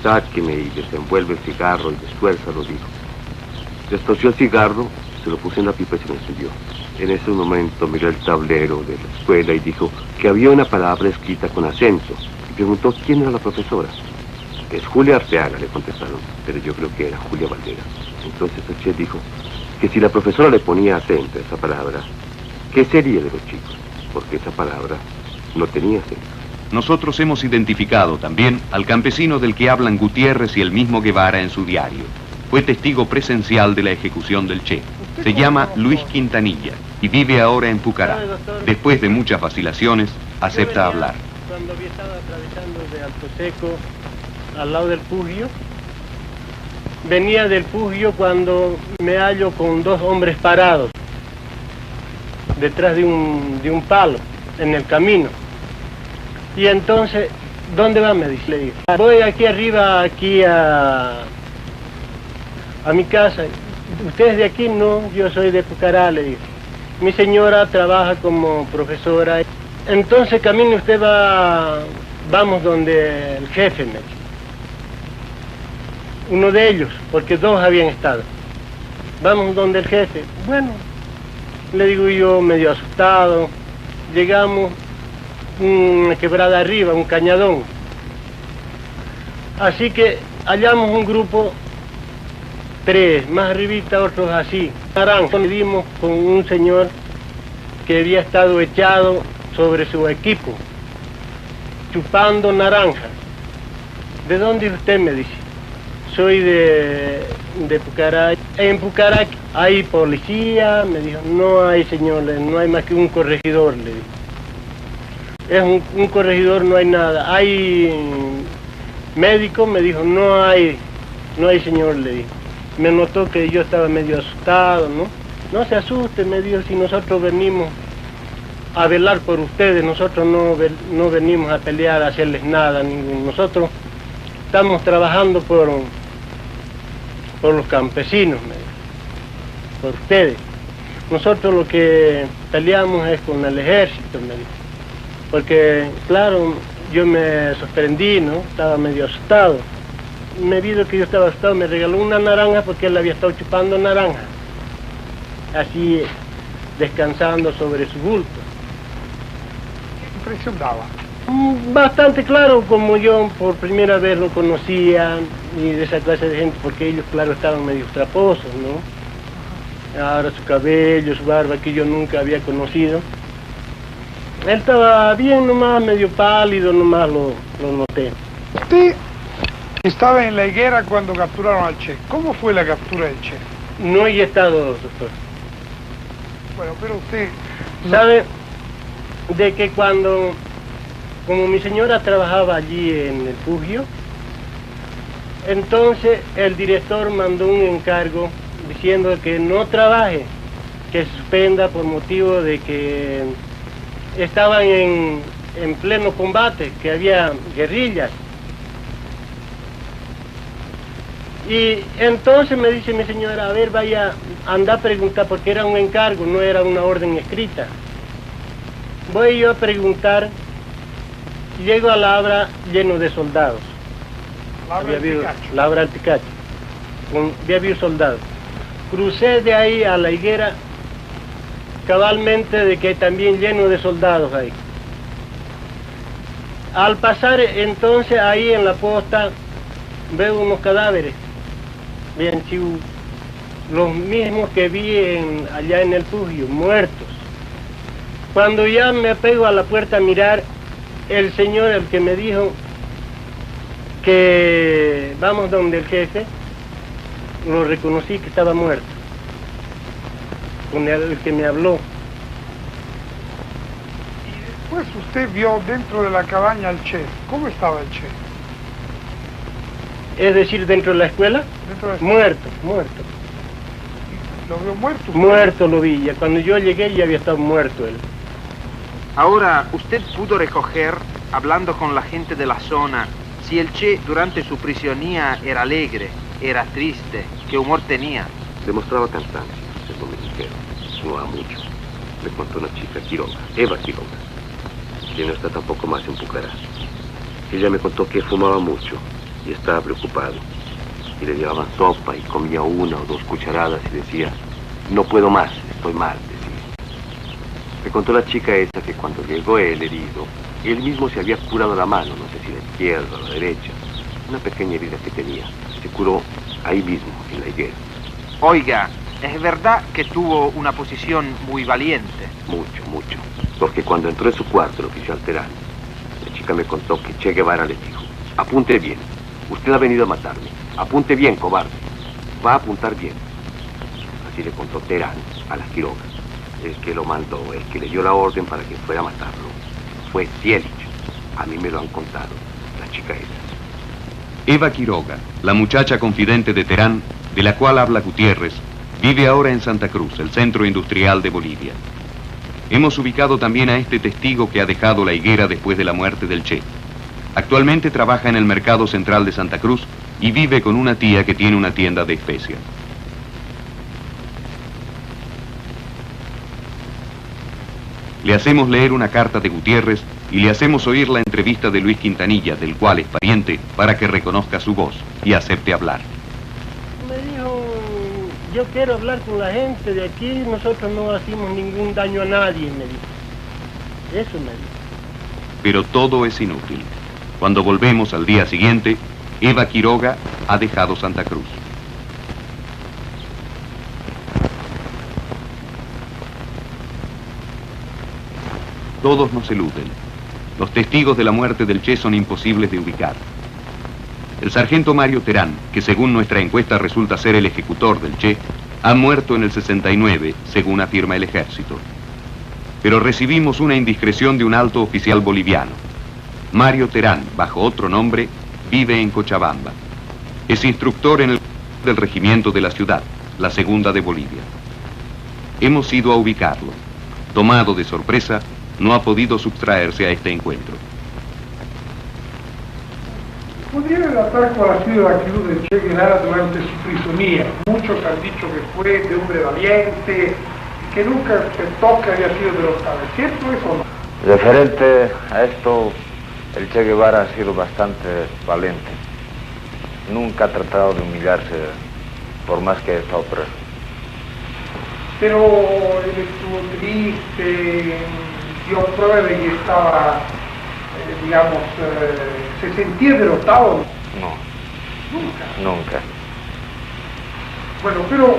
Sáqueme y desenvuelve el cigarro y destuérzalo, dijo. Destoció el cigarro, se lo puso en la pipa y se lo encendió. En ese momento miró el tablero de la escuela y dijo que había una palabra escrita con acento. Y preguntó quién era la profesora. Es Julia Arteaga, le contestaron, pero yo creo que era Julia Valdera. Entonces el Che dijo que si la profesora le ponía acento a esa palabra, ¿qué sería de los chicos? Porque esa palabra no tenía acento. Nosotros hemos identificado también al campesino del que hablan Gutiérrez y el mismo Guevara en su diario. Fue testigo presencial de la ejecución del Che. Se llama Luis Quintanilla y vive ahora en Pucará. Después de muchas vacilaciones, acepta hablar. Cuando había estado atravesando de Alto Seco al lado del Pugio, venía del Pugio cuando me hallo con 2 hombres parados detrás de un palo en el camino. Y entonces, ¿dónde va? Me dice, le digo, voy aquí arriba, aquí a mi casa. ¿Ustedes de aquí? No, yo soy de Pucará, le digo. Mi señora trabaja como profesora. Entonces camine usted, vamos donde el jefe, me dice. Uno de ellos, porque 2 habían estado. Vamos donde el jefe. Bueno, le digo yo, medio asustado. Llegamos una quebrada arriba, un cañadón. Así que hallamos un grupo, 3, más arribita otros así. Naranja, le dimos con un señor que había estado echado sobre su equipo, chupando naranja. ¿De dónde es usted? Me dice. Soy de Pucará. En Pucará hay policía, me dijo. No hay, señor, no hay más que un corregidor, le dijo. Es un corregidor, no hay nada. Hay médico, me dijo. No hay, señor, le dijo. Me notó que yo estaba medio asustado, ¿no? No se asuste, me dijo, si nosotros venimos a velar por ustedes, nosotros no venimos a pelear, a hacerles nada, nosotros estamos trabajando por los campesinos, me dijo, por ustedes. Nosotros lo que peleamos es con el ejército, me dijo. Porque, claro, yo me sorprendí, ¿no? Estaba medio asustado. Me vio que yo estaba asustado, me regaló una naranja porque él había estado chupando naranja. Así, descansando sobre su bulto. ¿Qué impresión daba? Bastante claro, como yo por primera vez lo conocía, y de esa clase de gente, porque ellos, claro, estaban medio traposos, ¿no? Ahora su cabello, su barba, que yo nunca había conocido. Él estaba bien nomás, medio pálido, nomás lo noté. Usted estaba en la higuera cuando capturaron al Che. ¿Cómo fue la captura del Che? No he estado, doctor. Bueno, pero usted... ¿Sabe? De que como mi señora trabajaba allí en el Pugio, entonces el director mandó un encargo diciendo que no trabaje, que suspenda por motivo de que estaban en pleno combate, que había guerrillas. Y entonces me dice mi señora, a ver, vaya, anda a preguntar, porque era un encargo, no era una orden escrita. Voy yo a preguntar, llego a Labra lleno de soldados. Labra Alticacho. Había habido soldados. Crucé de ahí a la higuera, cabalmente de que también lleno de soldados ahí. Al pasar entonces ahí en la posta veo unos cadáveres, bien chivos, los mismos que vi allá en el Pugio, muertos. Cuando ya me pego a la puerta a mirar, el señor, el que me dijo que vamos donde el jefe, lo reconocí que estaba muerto, con el que me habló. Y después usted vio dentro de la cabaña al Che. ¿Cómo estaba el Che? Es decir, dentro de la escuela, muerto. ¿Lo vio muerto? Muerto lo vi, ya cuando yo llegué ya había estado muerto él. Ahora, usted pudo recoger, hablando con la gente de la zona, si el Che durante su prisionía era alegre, era triste, qué humor tenía. Demostraba cansancio, según me dijeron. Fumaba mucho. Me contó una chica, Quiroga, Eva Quiroga, que no está tampoco más en Pucará. Ella me contó que fumaba mucho y estaba preocupado. Y le llevaban sopa y comía 1 o 2 cucharadas y decía, no puedo más, estoy mal, decía. Me contó la chica esa que cuando llegó el herido, él mismo se había curado la mano, no sé si la izquierda o la derecha, una pequeña herida que tenía. Se curó ahí mismo, en la higuera. Oiga, ¿es verdad que tuvo una posición muy valiente? Mucho, mucho. Porque cuando entró en su cuarto el oficial Terán, la chica me contó que Che Guevara le dijo, apunte bien, usted ha venido a matarme, apunte bien, cobarde, va a apuntar bien. Así le contó Terán a las Quirogas. El que lo mandó, el que le dio la orden para que fuera a matarlo, fue Cielich. A mí me lo han contado, la chica esa. Eva Quiroga, la muchacha confidente de Terán, de la cual habla Gutiérrez, vive ahora en Santa Cruz, el centro industrial de Bolivia. Hemos ubicado también a este testigo que ha dejado la higuera después de la muerte del Che. Actualmente trabaja en el mercado central de Santa Cruz y vive con una tía que tiene una tienda de especias. Le hacemos leer una carta de Gutiérrez y le hacemos oír la entrevista de Luis Quintanilla, del cual es pariente, para que reconozca su voz y acepte hablar. Me dijo, yo quiero hablar con la gente de aquí, nosotros no hacemos ningún daño a nadie, me dijo. Eso me dijo. Pero todo es inútil. Cuando volvemos al día siguiente, Eva Quiroga ha dejado Santa Cruz. Todos nos eluden. Los testigos de la muerte del Che son imposibles de ubicar. El sargento Mario Terán, que según nuestra encuesta resulta ser el ejecutor del Che, ha muerto en el 69, según afirma el ejército. Pero recibimos una indiscreción de un alto oficial boliviano. Mario Terán, bajo otro nombre, vive en Cochabamba. Es instructor en el del regimiento de la ciudad, la segunda de Bolivia. Hemos ido a ubicarlo. Tomado de sorpresa, no ha podido sustraerse a este encuentro. ¿Podría relatar cuál ha sido la actitud de Che Guevara durante su prisonía? Muchos han dicho que fue de hombre valiente, que nunca aceptó que había sido derrotado. ¿Es cierto eso o no? Referente a esto, el Che Guevara ha sido bastante valiente. Nunca ha tratado de humillarse por más que ha estado preso. Pero él estuvo triste, dio prueba de que estaba, se sentía derrotado. No. Nunca. Nunca. Bueno, pero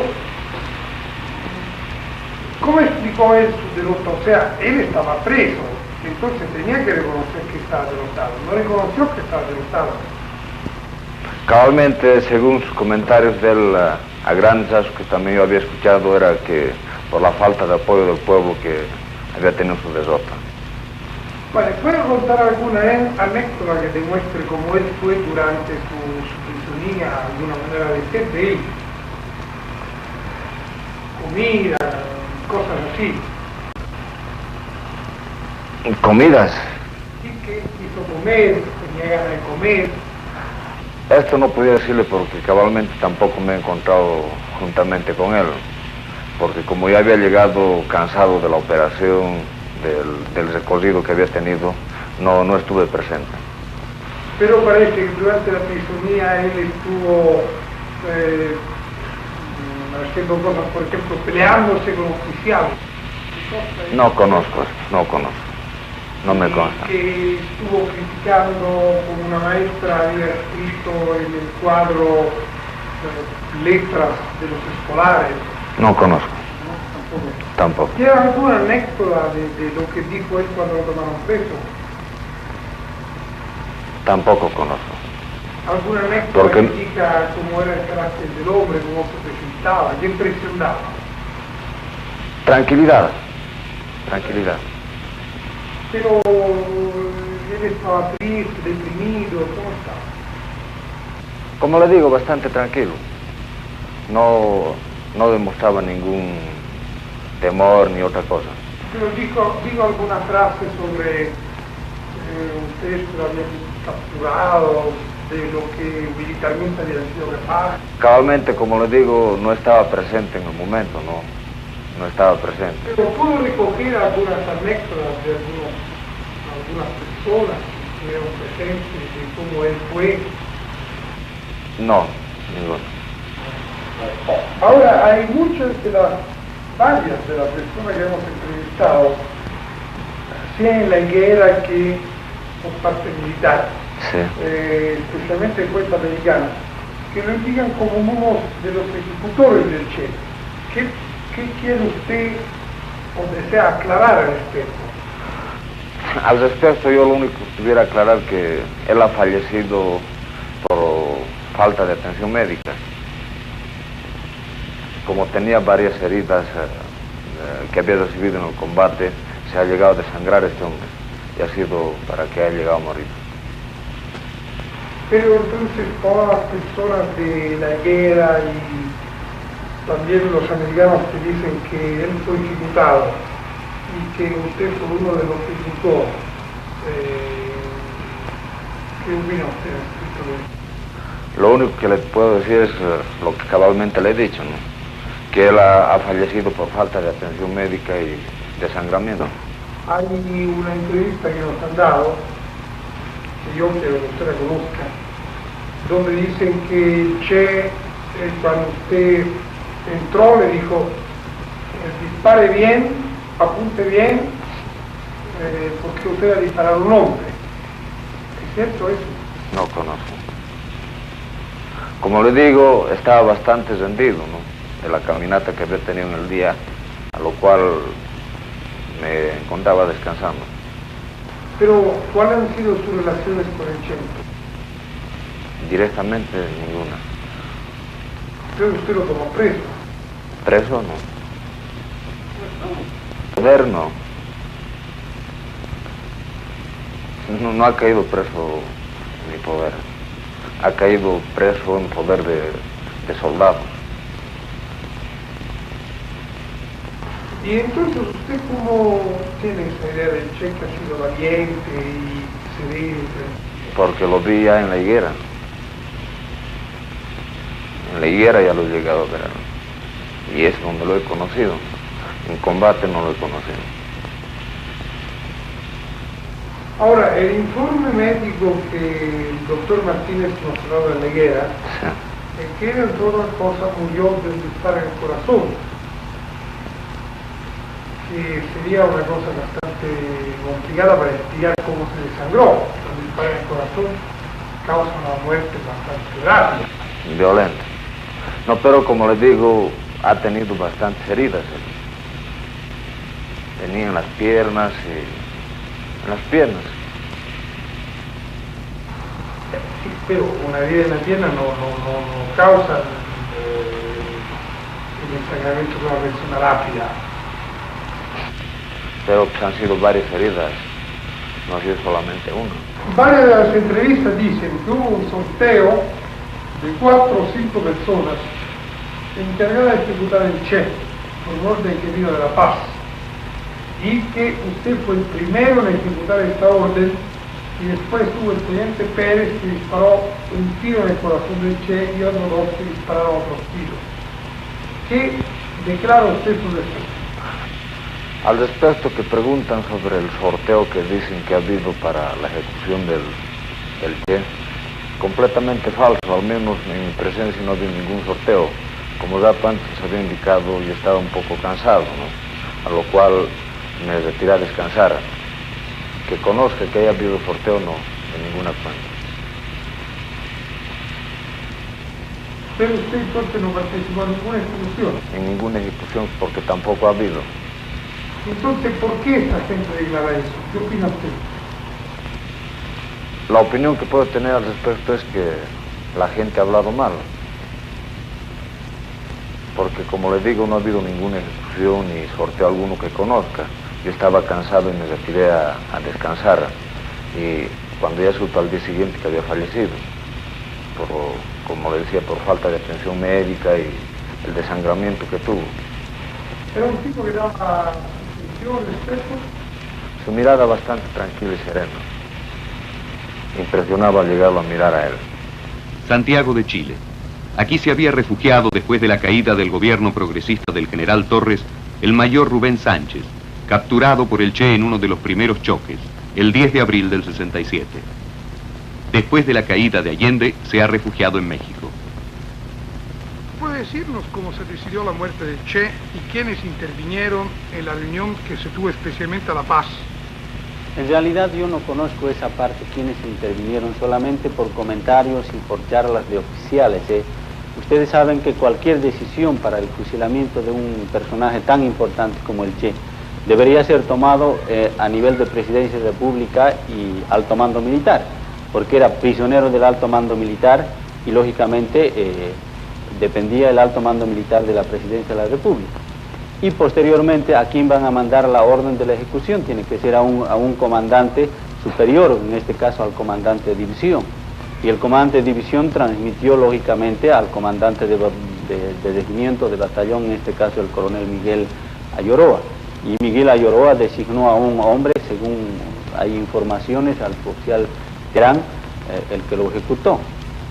¿cómo explicó él su derrota? O sea, él estaba preso, entonces tenía que reconocer que estaba derrotado. No reconoció que estaba derrotado. Cabalmente, según sus comentarios de él, a grandes rasgos que también yo había escuchado, era que por la falta de apoyo del pueblo que había tenido su derrota. Vale, ¿puede contar alguna anécdota que demuestre cómo él fue durante su prisonía, alguna manera de ser de él? Comida, cosas así. ¿Comidas? Sí, que quiso comer, tenía ganas de comer. Esto no podía decirle porque cabalmente tampoco me he encontrado juntamente con él, porque como ya había llegado cansado de la operación, del recorrido que había tenido, no estuve presente. Pero parece que durante la prisonía él estuvo haciendo cosas, por ejemplo, peleándose con oficiales. No conozco esto, no conozco. No me consta. Que estuvo criticando como una maestra había escrito en el cuadro letras de los escolares. No conozco. ¿No? Tampoco. ¿Tiene alguna anécdota de lo que dijo él cuando lo tomaron preso? Tampoco conozco. ¿Alguna anécdota que diga cómo era el carácter del hombre, cómo se presentaba, qué impresión daba? Tranquilidad. Tranquilidad. Pero él estaba triste, deprimido, ¿cómo estaba? Como le digo, bastante tranquilo. No demostraba ningún temor ni otra cosa. Pero digo alguna frase sobre ustedes lo habían capturado, de lo que militarmente había sido capaz. Cabalmente, como le digo, no estaba presente en el momento, no estaba presente. Pero pudo recoger algunas anécdotas de algunas personas que estuvieron presentes, de cómo él fue. No, ninguno. Ahora, hay varias de las personas que hemos entrevistado, sea en la higuera que por parte militar, sí. Especialmente en Cuesta Americana, que lo indican como uno de los ejecutores del Che. ¿Qué quiere usted o desea aclarar al respecto? Al respecto, yo lo único que pudiera aclarar que él ha fallecido por falta de atención médica. Como tenía varias heridas que había recibido en el combate, se ha llegado a desangrar este hombre y ha sido para que haya llegado a morir. Pero entonces todas las personas de la guerra y también los americanos que dicen que él fue ejecutado y que usted fue uno de los que ejecutó, ¿qué opina usted respecto de eso? Lo único que le puedo decir es lo que cabalmente le he dicho, ¿no? Que él ha fallecido por falta de atención médica y desangramiento. Hay una entrevista que nos han dado, que yo quiero que usted la conozca, donde dicen que el Che, cuando usted entró, le dijo, dispare bien, apunte bien, porque usted ha disparado a un hombre. ¿Es cierto eso? No conozco. Como le digo, estaba bastante rendido, ¿no? De la caminata que había tenido en el día, a lo cual me encontraba descansando. Pero, ¿cuáles han sido sus relaciones con el Che? Directamente ninguna. Creo que usted lo tomó preso. ¿Preso no? Poder no. No ha caído preso ni poder. Ha caído preso en poder de soldados. Y entonces, ¿usted cómo tiene esa idea del Che, que ha sido valiente y cedido? Porque lo vi ya en la higuera. En la higuera ya lo he llegado a ver. Y es donde lo he conocido. En combate no lo he conocido. Ahora, el informe médico que el doctor Martínez nos ha dado en la higuera, que él, entre otras cosas, murió de un disparo en el corazón, que sería una cosa bastante complicada para explicar cómo se desangró. El disparo en el corazón causa una muerte bastante rápida. Violenta. No, pero como les digo, ha tenido bastantes heridas. Tenía en las piernas y... en las piernas. Sí, pero una herida en la pierna no causa el desangramiento de una persona rápida. Pero pues, han sido varias heridas, no ha sido solamente una. Varias de las entrevistas dicen que hubo un sorteo de 4 o 5 personas encargadas de ejecutar el Che por orden que vino de la paz, y que usted fue el primero en ejecutar esta orden, y después tuvo el teniente Pérez, que disparó un tiro en el corazón del Che y otros 2 que dispararon otros tiros. ¿Qué declara usted sobre esto? Al respecto que preguntan sobre el sorteo que dicen que ha habido para la ejecución del Che, completamente falso. Al menos en mi presencia no había ningún sorteo. Como ya antes había indicado, yo estaba un poco cansado, ¿no? A lo cual me retiré a descansar. que conozca que haya habido sorteo, no, en ninguna cuenta. Pero usted entonces no participó en ninguna ejecución. En ninguna ejecución, porque tampoco ha habido. Entonces, ¿por qué esta gente declara eso? ¿Qué opina usted? La opinión que puedo tener al respecto es que la gente ha hablado mal. Porque, como les digo, no ha habido ninguna ejecución ni sorteo alguno que conozca. Yo estaba cansado y me retiré a descansar. Y cuando ya supe al día siguiente que había fallecido, como le decía, por falta de atención médica y el desangramiento que tuvo. ¿Era un tipo que daba atención, respeto? Su mirada bastante tranquila y serena. Impresionaba al llegarlo a mirar a él. Santiago de Chile. Aquí se había refugiado después de la caída del gobierno progresista del general Torres, el mayor Rubén Sánchez, capturado por el Che en uno de los primeros choques, el 10 de abril del 67. Después de la caída de Allende, se ha refugiado en México. ¿Puede decirnos cómo se decidió la muerte del Che y quiénes intervinieron en la reunión que se tuvo especialmente a La Paz? En realidad yo no conozco esa parte, quienes intervinieron, solamente por comentarios y por charlas de oficiales. Ustedes saben que cualquier decisión para el fusilamiento de un personaje tan importante como el Che debería ser tomado a nivel de Presidencia de la República y alto mando militar, porque era prisionero del alto mando militar y lógicamente dependía el alto mando militar de la Presidencia de la República. Y posteriormente, ¿a quién van a mandar la orden de la ejecución? Tiene que ser a un comandante superior, en este caso al comandante de división. Y el comandante de división transmitió lógicamente al comandante de regimiento de batallón, en este caso el coronel Miguel Ayoroa. Y Miguel Ayoroa designó a un hombre, según hay informaciones, al oficial Terán, el que lo ejecutó.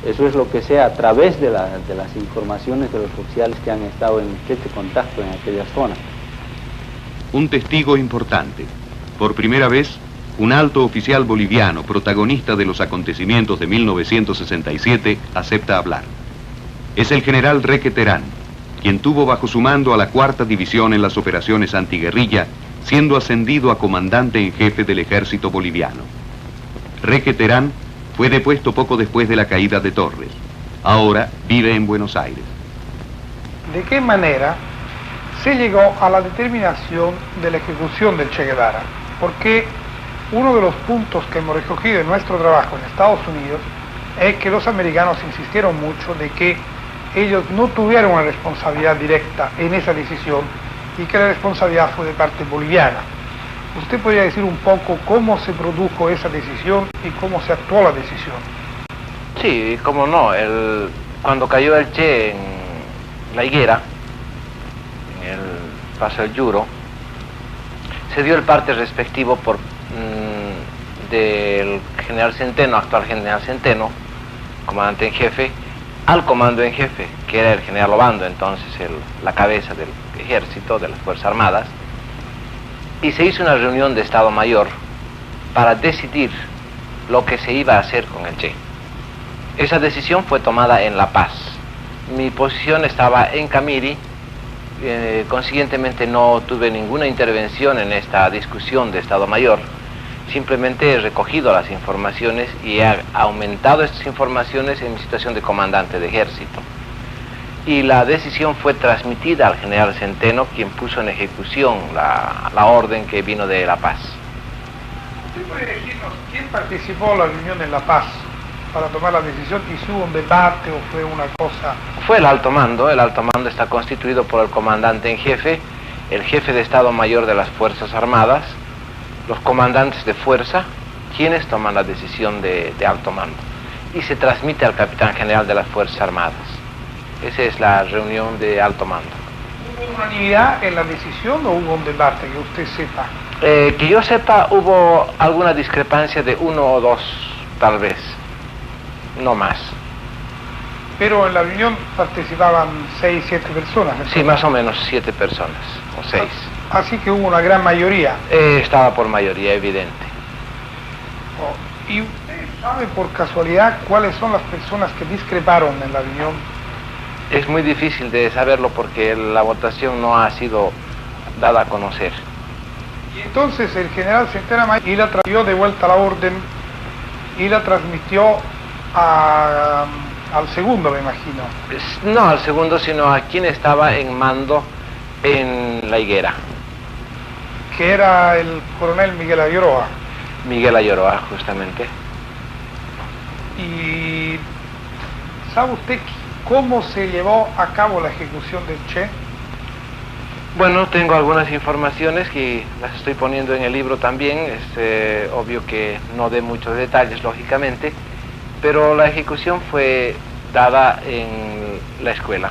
Eso es lo que sé a través de las informaciones de los oficiales que han estado en este contacto en aquella zona. Un testigo importante. Por primera vez, un alto oficial boliviano, protagonista de los acontecimientos de 1967, acepta hablar. Es el general Reque Terán, quien tuvo bajo su mando a la 4ª División en las operaciones antiguerrilla, siendo ascendido a comandante en jefe del ejército boliviano. Reque Terán fue depuesto poco después de la caída de Torres. Ahora vive en Buenos Aires. ¿De qué manera se llegó a la determinación de la ejecución del Che Guevara? Porque uno de los puntos que hemos recogido en nuestro trabajo en Estados Unidos es que los americanos insistieron mucho de que ellos no tuvieron una responsabilidad directa en esa decisión y que la responsabilidad fue de parte boliviana. ¿Usted podría decir un poco cómo se produjo esa decisión y cómo se actuó la decisión? Sí, cómo no. Cuando cayó el Che en La Higuera, en el Paso del Yuro, se dio el parte respectivo del general Centeno, actual general Centeno, comandante en jefe, al comando en jefe, que era el general Obando, entonces la cabeza del ejército, de las Fuerzas Armadas. Y se hizo una reunión de Estado Mayor para decidir lo que se iba a hacer con el Che. Esa decisión fue tomada en La Paz. Mi posición estaba en Camiri, consiguientemente no tuve ninguna intervención en esta discusión de Estado Mayor. Simplemente he recogido las informaciones y he aumentado estas informaciones en mi situación de comandante de ejército. Y la decisión fue transmitida al general Centeno, quien puso en ejecución la orden que vino de La Paz. ¿Usted puede decirnos quién participó en la reunión en La Paz para tomar la decisión y si hubo un debate o fue una cosa? Fue el alto mando está constituido por el comandante en jefe, el jefe de Estado Mayor de las Fuerzas Armadas, los comandantes de fuerza, quienes toman la decisión de alto mando. Y se transmite al capitán general de las Fuerzas Armadas. Esa es la reunión de alto mando. ¿Hubo unanimidad en la decisión o hubo un debate, que usted sepa? Que yo sepa, hubo alguna discrepancia de 1 o 2, tal vez, no más. Pero en la reunión participaban 6, 7 personas. ¿No? Sí, más o menos 7 personas, o 6. Así que hubo una gran mayoría. Estaba por mayoría, evidente. ¿Y usted sabe por casualidad cuáles son las personas que discreparon en la reunión? Es muy difícil de saberlo porque la votación no ha sido dada a conocer. Y entonces el general Centeno Mayor y la trajo de vuelta la orden y la transmitió al segundo, me imagino. No al segundo, sino a quien estaba en mando en la higuera. Que era el coronel Miguel Ayoroa. Miguel Ayoroa, justamente. ¿Y sabe usted cómo se llevó a cabo la ejecución del Che? Bueno, tengo algunas informaciones que las estoy poniendo en el libro también. Es obvio que no dé muchos detalles, lógicamente, pero la ejecución fue dada en la escuela.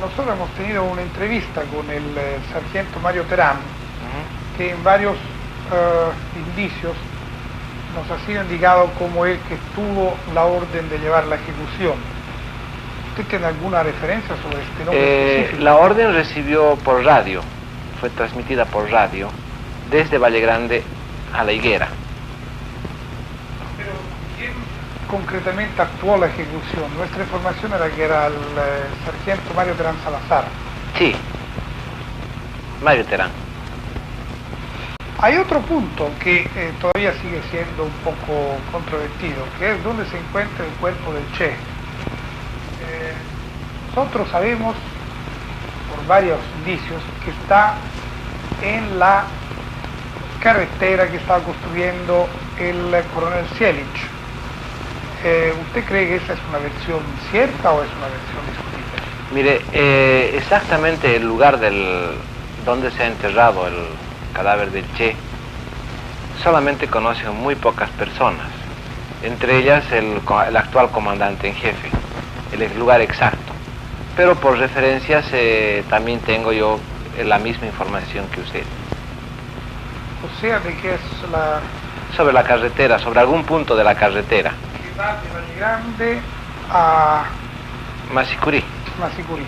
Nosotros hemos tenido una entrevista con el sargento Mario Terán, que en varios indicios nos ha sido indicado como él que tuvo la orden de llevar la ejecución. ¿Usted tiene alguna referencia sobre este nombre específico? La orden recibió por radio, fue transmitida por radio desde Valle Grande a la higuera. Pero ¿quién concretamente actuó la ejecución? Nuestra información era que era el sargento Mario Terán Salazar. Sí, Mario Terán. Hay otro punto que todavía sigue siendo un poco controvertido, que es dónde se encuentra el cuerpo del Che. Nosotros sabemos, por varios indicios, que está en la carretera que estaba construyendo el coronel Cielich. ¿Usted cree que esa es una versión cierta o es una versión discutible? Mire, exactamente el lugar donde se ha enterrado el cadáver del Che solamente conocen muy pocas personas, entre ellas el actual comandante en jefe, el lugar exacto. Pero por referencias también tengo yo la misma información que usted. O sea, ¿de qué es la...? Sobre la carretera, sobre algún punto de la carretera. Que va de Valle Grande a... Masicurí. Masicurí.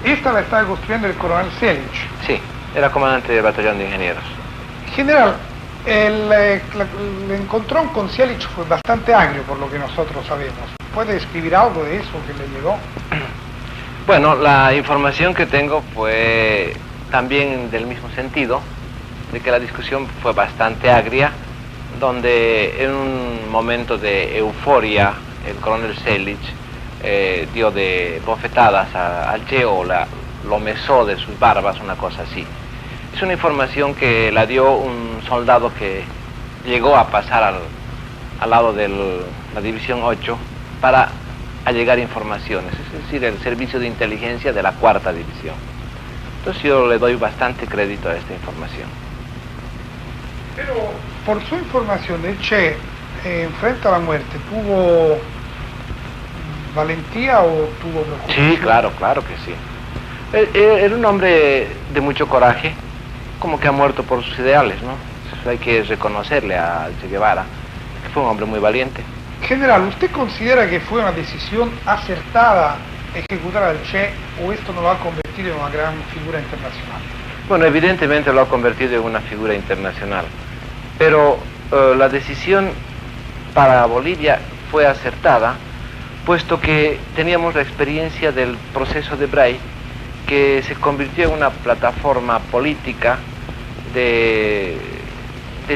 Esta la estaba construyendo el coronel Cielich. Sí, era comandante del batallón de ingenieros. General, el encontrón con Cielich fue bastante agrio, por lo que nosotros sabemos. ¿Puede escribir algo de eso que le llegó? Bueno, la información que tengo fue también del mismo sentido, de que la discusión fue bastante agria, donde en un momento de euforia el coronel Cielich dio de bofetadas al Che o lo mesó de sus barbas, una cosa así. Es una información que la dio un soldado que llegó a pasar al lado de la División 8 para allegar informaciones, es decir, el servicio de inteligencia de la 4ª División. Entonces yo le doy bastante crédito a esta información. Pero, por su información, el Che, frente a la muerte, ¿tuvo valentía o tuvo preocupación? Sí, claro que sí. Era un hombre de mucho coraje, como que ha muerto por sus ideales, ¿no? Eso hay que reconocerle a Che Guevara, que fue un hombre muy valiente. General, ¿usted considera que fue una decisión acertada ejecutar al Che o esto no lo ha convertido en una gran figura internacional? Bueno, evidentemente lo ha convertido en una figura internacional, pero la decisión para Bolivia fue acertada, puesto que teníamos la experiencia del proceso de Bray, que se convirtió en una plataforma política de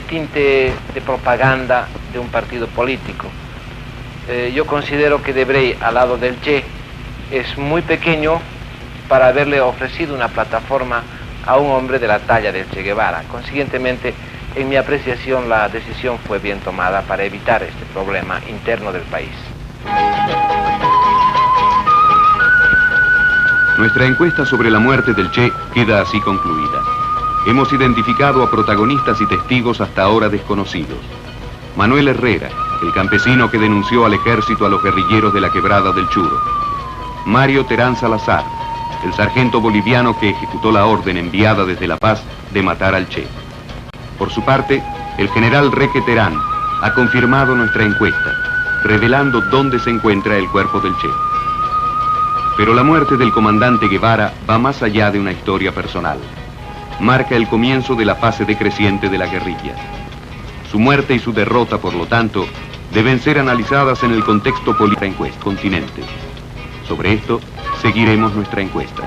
tinte de propaganda de un partido político. Yo considero que Debrey, al lado del Che, es muy pequeño para haberle ofrecido una plataforma a un hombre de la talla de Che Guevara. Consiguientemente, en mi apreciación, la decisión fue bien tomada para evitar este problema interno del país. Nuestra encuesta sobre la muerte del Che queda así concluida. Hemos identificado a protagonistas y testigos hasta ahora desconocidos. Manuel Herrera, el campesino que denunció al ejército a los guerrilleros de la Quebrada del Churo. Mario Terán Salazar, el sargento boliviano que ejecutó la orden enviada desde La Paz de matar al Che. Por su parte, el general Reque Terán ha confirmado nuestra encuesta, revelando dónde se encuentra el cuerpo del Che. Pero la muerte del comandante Guevara va más allá de una historia personal. Marca el comienzo de la fase decreciente de la guerrilla. Su muerte y su derrota, por lo tanto, deben ser analizadas en el contexto político del continente. Sobre esto, seguiremos nuestra encuesta.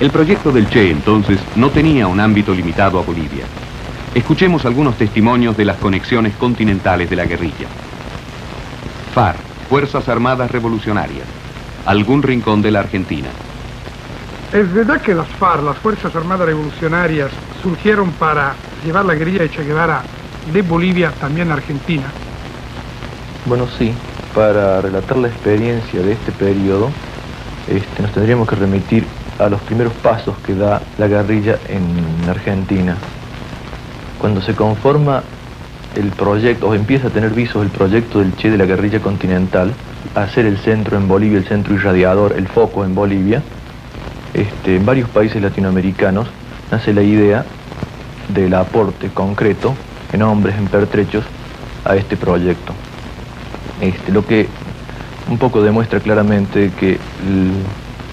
El proyecto del Che, entonces, no tenía un ámbito limitado a Bolivia. Escuchemos algunos testimonios de las conexiones continentales de la guerrilla. FARC, Fuerzas Armadas Revolucionarias, algún rincón de la Argentina. ¿Es verdad que las FARC, las Fuerzas Armadas Revolucionarias, surgieron para llevar la guerrilla de Che Guevara de Bolivia también a Argentina? Bueno, sí. Para relatar la experiencia de este periodo, nos tendríamos que remitir a los primeros pasos que da la guerrilla en Argentina. Cuando se conforma el proyecto, o empieza a tener visos el proyecto del Che de la guerrilla continental, hacer el centro en Bolivia, el centro irradiador, el foco en Bolivia, en varios países latinoamericanos nace la idea del aporte concreto, en hombres, en pertrechos, a este proyecto. Lo que un poco demuestra claramente que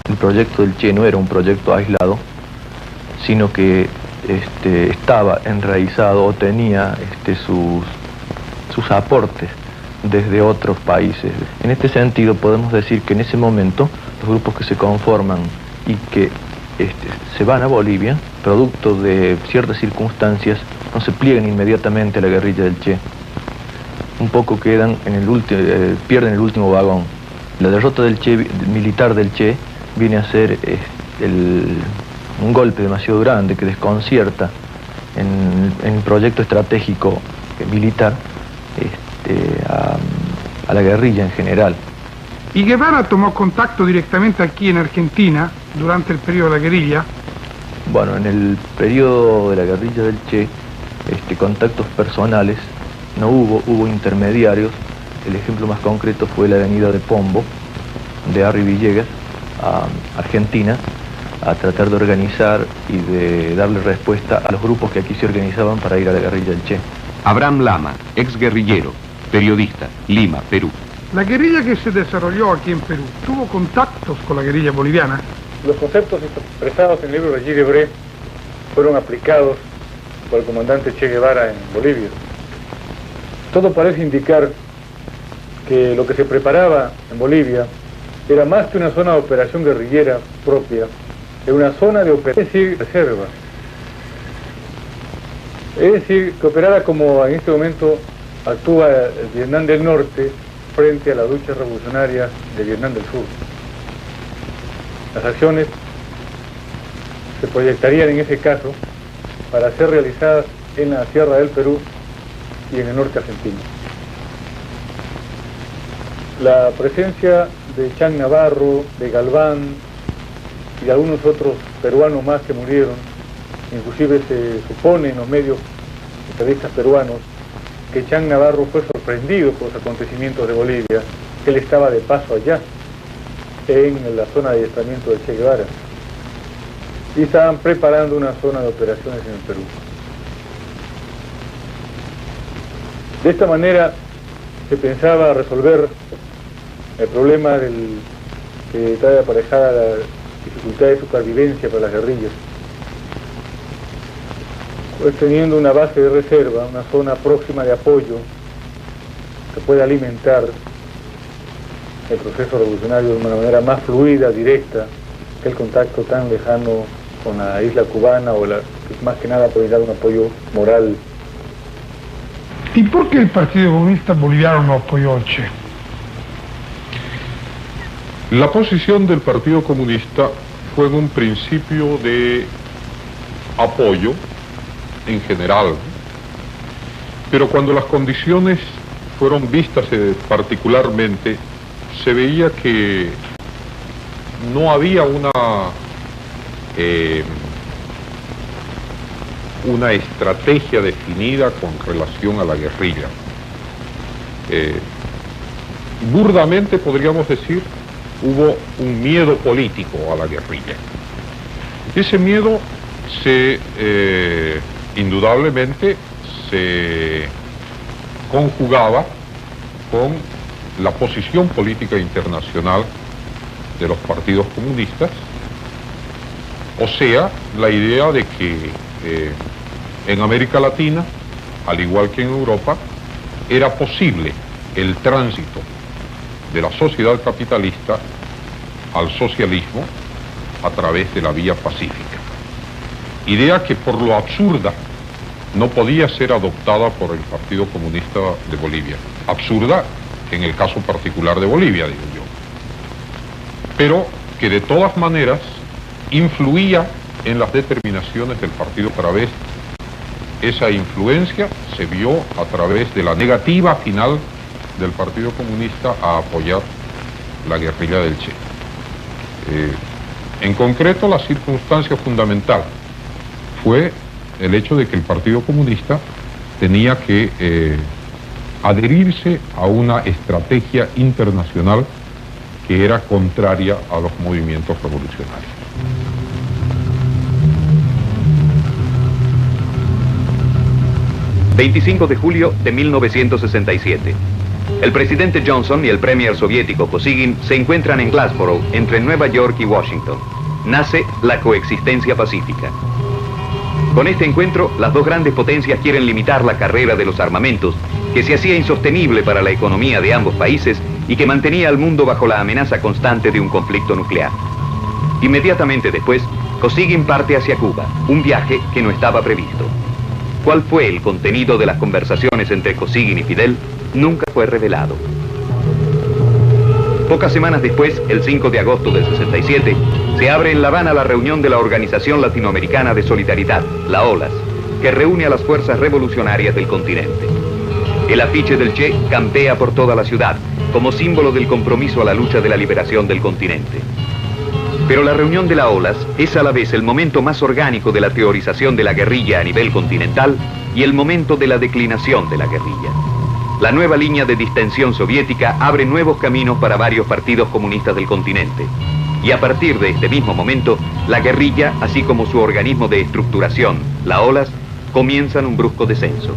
el proyecto del Che no era un proyecto aislado, sino que estaba enraizado o tenía sus aportes desde otros países. En este sentido podemos decir que en ese momento los grupos que se conforman y que se van a Bolivia, producto de ciertas circunstancias, no se pliegan inmediatamente a la guerrilla del Che. Un poco quedan pierden el último vagón. La derrota del Che, militar del Che, viene a ser un golpe demasiado grande que desconcierta en el proyecto estratégico militar a la guerrilla en general. ¿Y Guevara tomó contacto directamente aquí en Argentina durante el periodo de la guerrilla? Bueno, en el periodo de la guerrilla del Che, contactos personales no hubo intermediarios. El ejemplo más concreto fue la venida de Pombo, de Harry Villegas, a Argentina, a tratar de organizar y de darle respuesta a los grupos que aquí se organizaban para ir a la guerrilla del Che. Abraham Lama, ex guerrillero, periodista, Lima, Perú. La guerrilla que se desarrolló aquí en Perú, ¿tuvo contactos con la guerrilla boliviana? Los conceptos expresados en el libro de Gilles Debré fueron aplicados por el comandante Che Guevara en Bolivia. Todo parece indicar que lo que se preparaba en Bolivia era más que una zona de operación guerrillera propia, era una zona de operación, es decir, reserva. Es decir, que operara como en este momento actúa el Vietnam del Norte frente a la lucha revolucionaria de Vietnam del Sur. Las acciones se proyectarían en ese caso para ser realizadas en la Sierra del Perú y en el norte argentino. La presencia de Chang Navarro, de Galván y de algunos otros peruanos más que murieron, inclusive se supone en los medios periodistas peruanos que Chang Navarro fue sorprendido por los acontecimientos de Bolivia, que él estaba de paso allá, en la zona de adiestramiento de Che Guevara, y estaban preparando una zona de operaciones en el Perú. De esta manera se pensaba resolver el problema que trae aparejada la dificultad de supervivencia para las guerrillas, pues teniendo una base de reserva, una zona próxima de apoyo que puede alimentar el proceso revolucionario de una manera más fluida, directa, que el contacto tan lejano con la isla cubana o más que nada puede dar un apoyo moral. ¿Y por qué el Partido Comunista Boliviano no apoyó a Che? La posición del Partido Comunista fue en un principio de apoyo en general, pero cuando las condiciones fueron vistas particularmente, se veía que no había una estrategia definida con relación a la guerrilla. Burdamente podríamos decir, hubo un miedo político a la guerrilla. Ese miedo indudablemente se conjugaba con la posición política internacional de los partidos comunistas, o sea, la idea de que en América Latina, al igual que en Europa, era posible el tránsito de la sociedad capitalista al socialismo a través de la vía pacífica. Idea que por lo absurda no podía ser adoptada por el Partido Comunista de Bolivia. Absurda en el caso particular de Bolivia, digo yo. Pero que de todas maneras influía en las determinaciones del partido a través. Esa influencia se vio a través de la negativa final del Partido Comunista a apoyar la guerrilla del Che. En concreto, la circunstancia fundamental fue el hecho de que el Partido Comunista tenía que adherirse a una estrategia internacional que era contraria a los movimientos revolucionarios. ...25 de julio de 1967... El presidente Johnson y el premier soviético Kosygin se encuentran en Glassboro, entre Nueva York y Washington. Nace la coexistencia pacífica. Con este encuentro, las dos grandes potencias quieren limitar la carrera de los armamentos, que se hacía insostenible para la economía de ambos países y que mantenía al mundo bajo la amenaza constante de un conflicto nuclear. Inmediatamente después, Kosygin parte hacia Cuba, un viaje que no estaba previsto. ¿Cuál fue el contenido de las conversaciones entre Kosygin y Fidel? Nunca fue revelado. Pocas semanas después, el 5 de agosto del 67, se abre en La Habana la reunión de la Organización Latinoamericana de Solidaridad, la OLAS, que reúne a las fuerzas revolucionarias del continente. El afiche del Che campea por toda la ciudad, como símbolo del compromiso a la lucha de la liberación del continente. Pero la reunión de la OLAS es a la vez el momento más orgánico de la teorización de la guerrilla a nivel continental y el momento de la declinación de la guerrilla. La nueva línea de distensión soviética abre nuevos caminos para varios partidos comunistas del continente. Y a partir de este mismo momento, la guerrilla, así como su organismo de estructuración, la OLAS, comienzan un brusco descenso.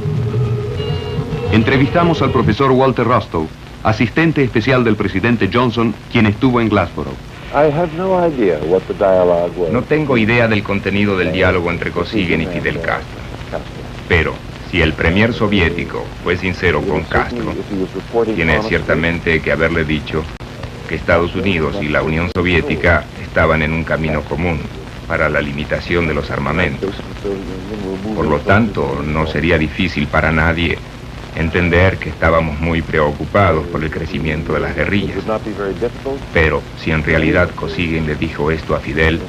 Entrevistamos al profesor Walter Rostow, asistente especial del presidente Johnson, quien estuvo en Glassboro. No tengo idea del contenido del diálogo entre Kosygin y Fidel Castro. Pero si el premier soviético fue sincero con Castro, tiene ciertamente que haberle dicho que Estados Unidos y la Unión Soviética estaban en un camino común para la limitación de los armamentos. Por lo tanto, no sería difícil para nadie entender que estábamos muy preocupados por el crecimiento de las guerrillas. Pero si en realidad Kosygin le dijo esto a Fidel,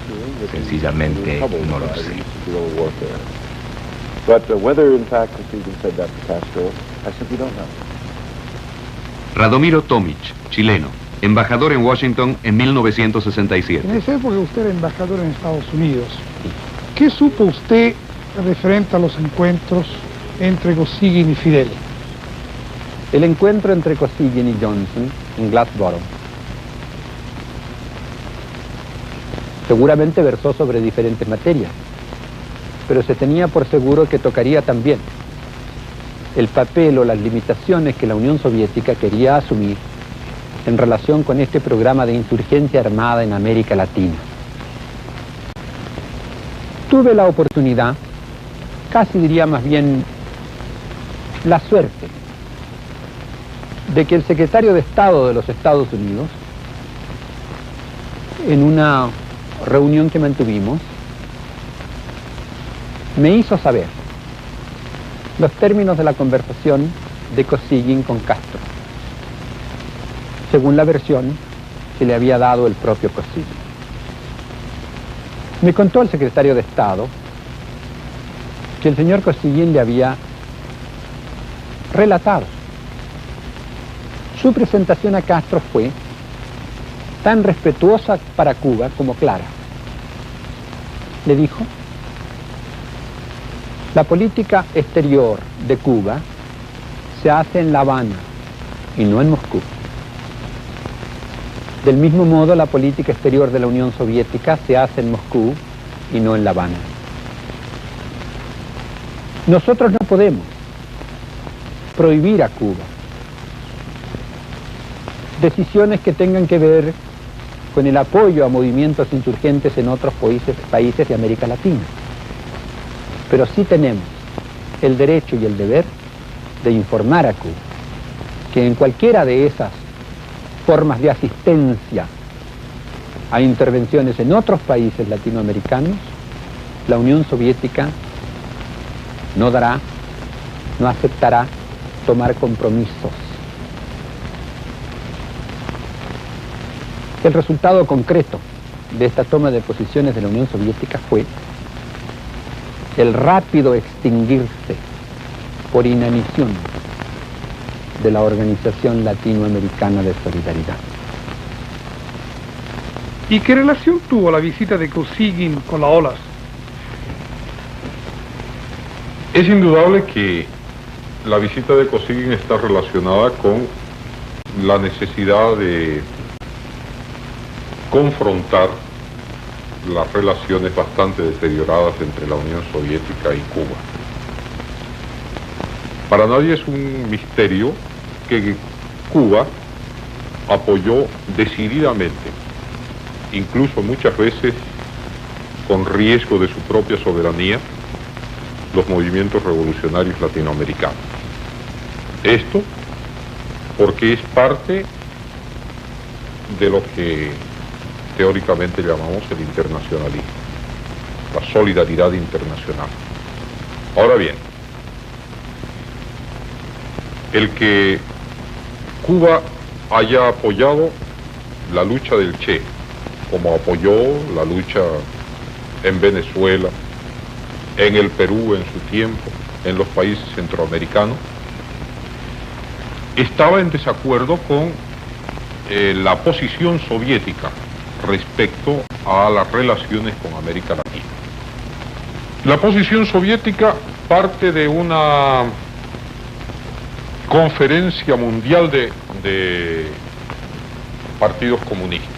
sencillamente no lo sé. Radomiro Tomic, chileno, embajador en Washington en 1967. En esa época usted era embajador en Estados Unidos. ¿Qué supo usted referente a los encuentros entre Kosygin y Fidel? El encuentro entre Kosygin y Johnson en Glassboro seguramente versó sobre diferentes materias, pero se tenía por seguro que tocaría también el papel o las limitaciones que la Unión Soviética quería asumir en relación con este programa de insurgencia armada en América Latina. Tuve la oportunidad, casi diría más bien la suerte, de que el secretario de Estado de los Estados Unidos, en una reunión que mantuvimos, me hizo saber los términos de la conversación de Kosygin con Castro, según la versión que le había dado el propio Kosygin. Me contó el secretario de Estado que el señor Kosygin le había relatado. Su presentación a Castro fue tan respetuosa para Cuba como clara. Le dijo: la política exterior de Cuba se hace en La Habana y no en Moscú. Del mismo modo, la política exterior de la Unión Soviética se hace en Moscú y no en La Habana. Nosotros no podemos prohibir a Cuba decisiones que tengan que ver con el apoyo a movimientos insurgentes en otros países de América Latina. Pero sí tenemos el derecho y el deber de informar a Cuba que en cualquiera de esas formas de asistencia a intervenciones en otros países latinoamericanos, la Unión Soviética no aceptará tomar compromisos. El resultado concreto de esta toma de posiciones de la Unión Soviética fue el rápido extinguirse por inanición de la Organización Latinoamericana de Solidaridad. ¿Y qué relación tuvo la visita de Kosygin con la OLAS? Es indudable que la visita de Kosygin está relacionada con la necesidad de confrontar las relaciones bastante deterioradas entre la Unión Soviética y Cuba. Para nadie es un misterio que Cuba apoyó decididamente, incluso muchas veces con riesgo de su propia soberanía, los movimientos revolucionarios latinoamericanos. Esto porque es parte de lo que teóricamente llamamos el internacionalismo, la solidaridad internacional. Ahora bien, el que Cuba haya apoyado la lucha del Che, como apoyó la lucha en Venezuela, en el Perú en su tiempo, en los países centroamericanos, estaba en desacuerdo con la posición soviética respecto a las relaciones con América Latina. La posición soviética parte de una conferencia mundial de partidos comunistas.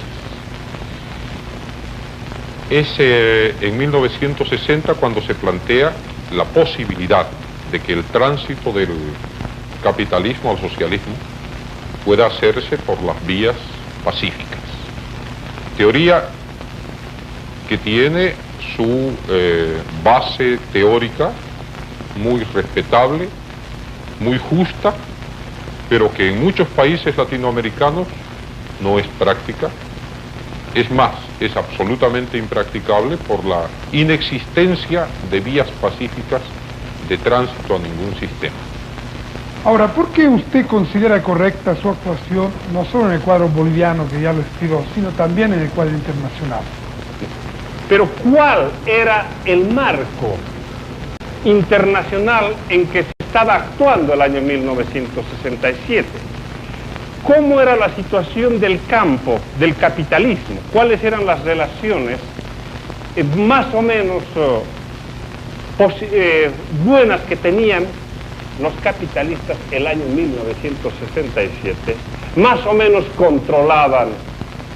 Es en 1960 cuando se plantea la posibilidad de que el tránsito del capitalismo al socialismo pueda hacerse por las vías pacíficas. Teoría que tiene su base teórica muy respetable, muy justa, pero que en muchos países latinoamericanos no es práctica. Es más, es absolutamente impracticable por la inexistencia de vías pacíficas de tránsito a ningún sistema. Ahora, ¿por qué usted considera correcta su actuación, no solo en el cuadro boliviano, que ya lo explicó, sino también en el cuadro internacional? Pero ¿cuál era el marco internacional en que se estaba actuando el año 1967? ¿Cómo era la situación del campo, del capitalismo? ¿Cuáles eran las relaciones más o menos buenas que tenían los capitalistas el año 1967? Más o menos controlaban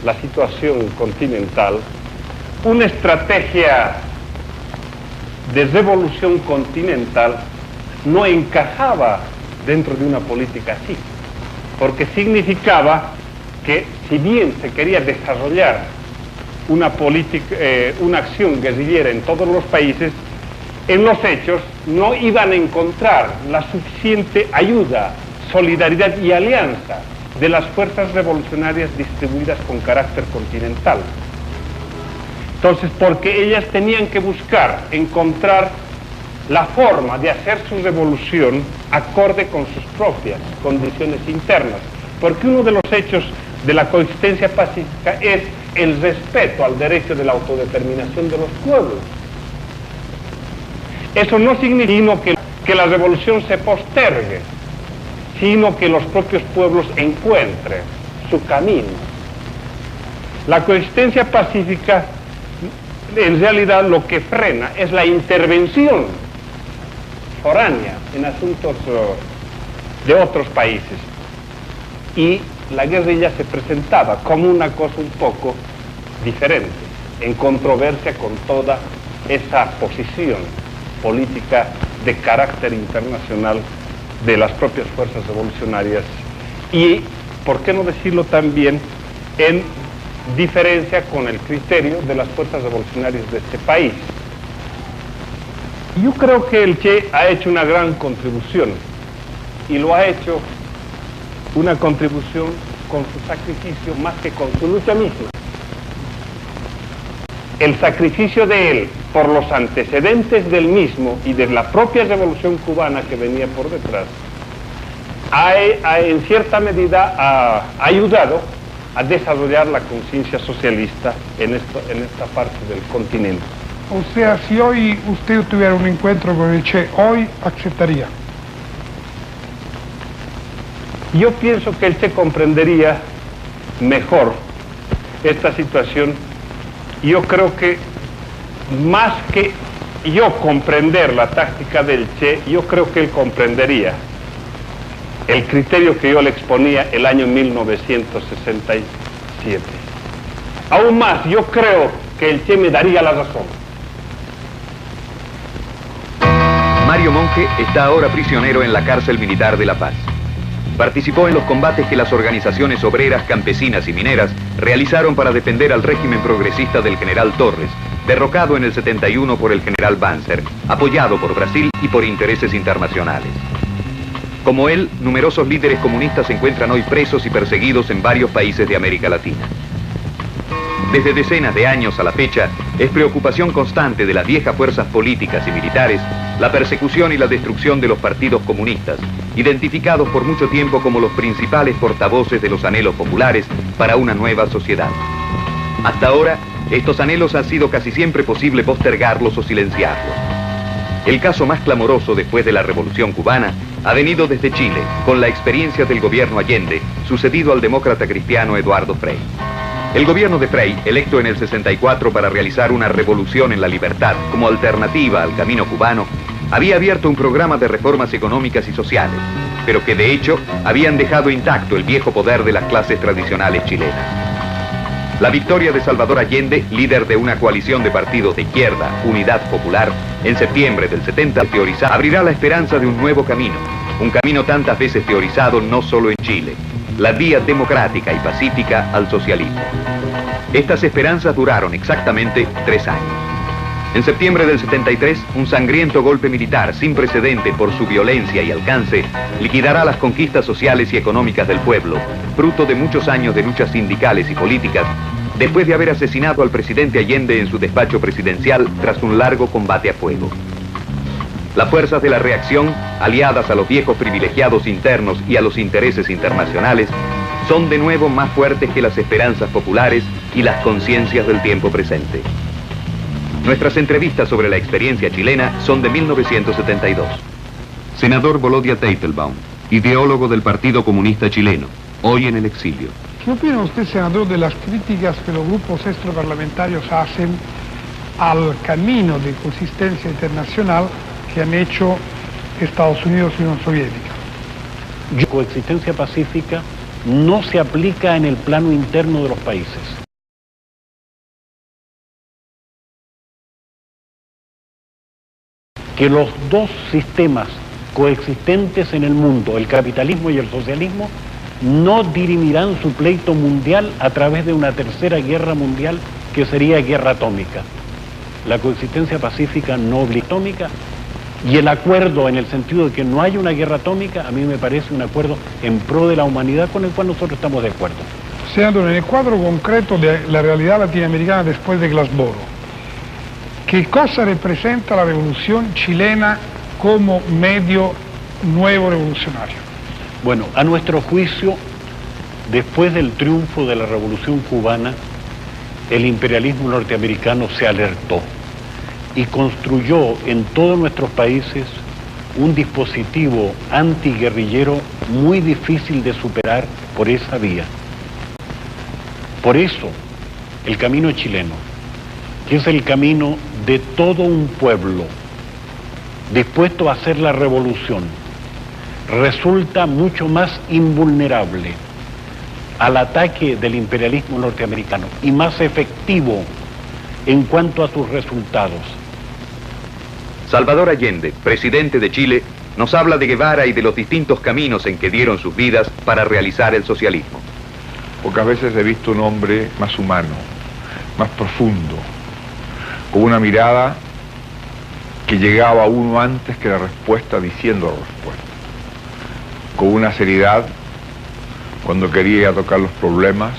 la situación continental. Una estrategia de revolución continental no encajaba dentro de una política así, porque significaba que si bien se quería desarrollar una acción guerrillera en todos los países, en los hechos no iban a encontrar la suficiente ayuda, solidaridad y alianza de las fuerzas revolucionarias distribuidas con carácter continental. Entonces, porque ellas tenían que buscar, encontrar la forma de hacer su revolución acorde con sus propias condiciones internas, porque uno de los hechos de la coexistencia pacífica es el respeto al derecho de la autodeterminación de los pueblos. Eso no significa que la revolución se postergue, sino que los propios pueblos encuentren su camino. La coexistencia pacífica, en realidad, lo que frena es la intervención foránea en asuntos de otros países. Y la guerrilla se presentaba como una cosa un poco diferente, en controversia con toda esa posición política de carácter internacional de las propias fuerzas revolucionarias y, por qué no decirlo también, en diferencia con el criterio de las fuerzas revolucionarias de este país. Yo creo que el Che ha hecho una gran contribución y lo ha hecho una contribución con su sacrificio más que con su lucha misma. el sacrificio de él por los antecedentes del mismo y de la propia revolución cubana que venía por detrás, en cierta medida ha ayudado a desarrollar la conciencia socialista en esta parte del continente. O sea, si hoy usted tuviera un encuentro con el Che, hoy aceptaría. Yo pienso que el Che comprendería mejor esta situación. Yo creo que más que yo comprender la táctica del Che, yo creo que él comprendería el criterio que yo le exponía el año 1967. Aún más, yo creo que el Che me daría la razón. Mario Monge está ahora prisionero en la cárcel militar de La Paz. Participó en los combates que las organizaciones obreras, campesinas y mineras realizaron para defender al régimen progresista del general Torres, derrocado en el 71 por el general Banzer, apoyado por Brasil y por intereses internacionales. Como él, numerosos líderes comunistas se encuentran hoy presos y perseguidos en varios países de América Latina. Desde decenas de años a la fecha, es preocupación constante de las viejas fuerzas políticas y militares la persecución y la destrucción de los partidos comunistas, identificados por mucho tiempo como los principales portavoces de los anhelos populares para una nueva sociedad. Hasta ahora, estos anhelos han sido casi siempre posible postergarlos o silenciarlos. El caso más clamoroso después de la Revolución Cubana ha venido desde Chile, con la experiencia del gobierno Allende, sucedido al demócrata cristiano Eduardo Frei. El gobierno de Frei, electo en el 64 para realizar una revolución en la libertad como alternativa al camino cubano, había abierto un programa de reformas económicas y sociales, pero que de hecho habían dejado intacto el viejo poder de las clases tradicionales chilenas. La victoria de Salvador Allende, líder de una coalición de partidos de izquierda, Unidad Popular, en septiembre del 70, abrirá la esperanza de un nuevo camino, un camino tantas veces teorizado no solo en Chile, la vía democrática y pacífica al socialismo. Estas esperanzas duraron exactamente 3 años. En septiembre del 73, un sangriento golpe militar sin precedente por su violencia y alcance liquidará las conquistas sociales y económicas del pueblo, fruto de muchos años de luchas sindicales y políticas, después de haber asesinado al presidente Allende en su despacho presidencial tras un largo combate a fuego. Las fuerzas de la reacción, aliadas a los viejos privilegiados internos y a los intereses internacionales, son de nuevo más fuertes que las esperanzas populares y las conciencias del tiempo presente. Nuestras entrevistas sobre la experiencia chilena son de 1972. Senador Volodya Teitelbaum, ideólogo del Partido Comunista Chileno, hoy en el exilio. ¿Qué opina usted, senador, de las críticas que los grupos extraparlamentarios hacen al camino de consistencia internacional que han hecho Estados Unidos y Unión Soviética? La coexistencia pacífica no se aplica en el plano interno de los países. Que los dos sistemas coexistentes en el mundo, el capitalismo y el socialismo, no dirimirán su pleito mundial a través de una tercera guerra mundial que sería guerra atómica. La coexistencia pacífica no obliga atómica, y el acuerdo en el sentido de que no haya una guerra atómica, a mí me parece un acuerdo en pro de la humanidad con el cual nosotros estamos de acuerdo. Senador, en el cuadro concreto de la realidad latinoamericana después de Glassboro, ¿qué cosa representa la revolución chilena como medio nuevo revolucionario? Bueno, a nuestro juicio, después del triunfo de la revolución cubana, el imperialismo norteamericano se alertó y construyó en todos nuestros países un dispositivo antiguerrillero muy difícil de superar por esa vía. Por eso, el camino chileno, que es el camino de todo un pueblo dispuesto a hacer la revolución, resulta mucho más invulnerable al ataque del imperialismo norteamericano y más efectivo en cuanto a sus resultados. Salvador Allende, presidente de Chile, nos habla de Guevara y de los distintos caminos en que dieron sus vidas para realizar el socialismo. Pocas veces he visto un hombre más humano, más profundo, con una mirada que llegaba a uno antes que la respuesta diciendo la respuesta, con una seriedad cuando quería tocar los problemas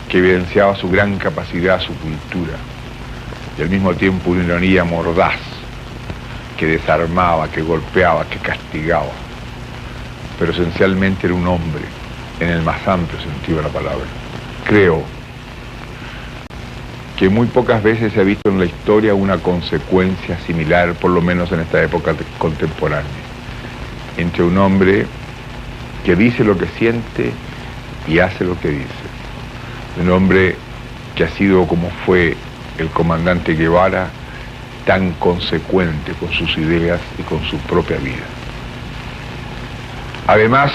que evidenciaba su gran capacidad, su cultura, y al mismo tiempo una ironía mordaz que desarmaba, que golpeaba, que castigaba. Pero esencialmente era un hombre, en el más amplio sentido de la palabra. Creo que muy pocas veces se ha visto en la historia una consecuencia similar, por lo menos en esta época contemporánea, entre un hombre que dice lo que siente y hace lo que dice. Un hombre que ha sido, como fue el comandante Guevara, tan consecuente con sus ideas y con su propia vida. Además,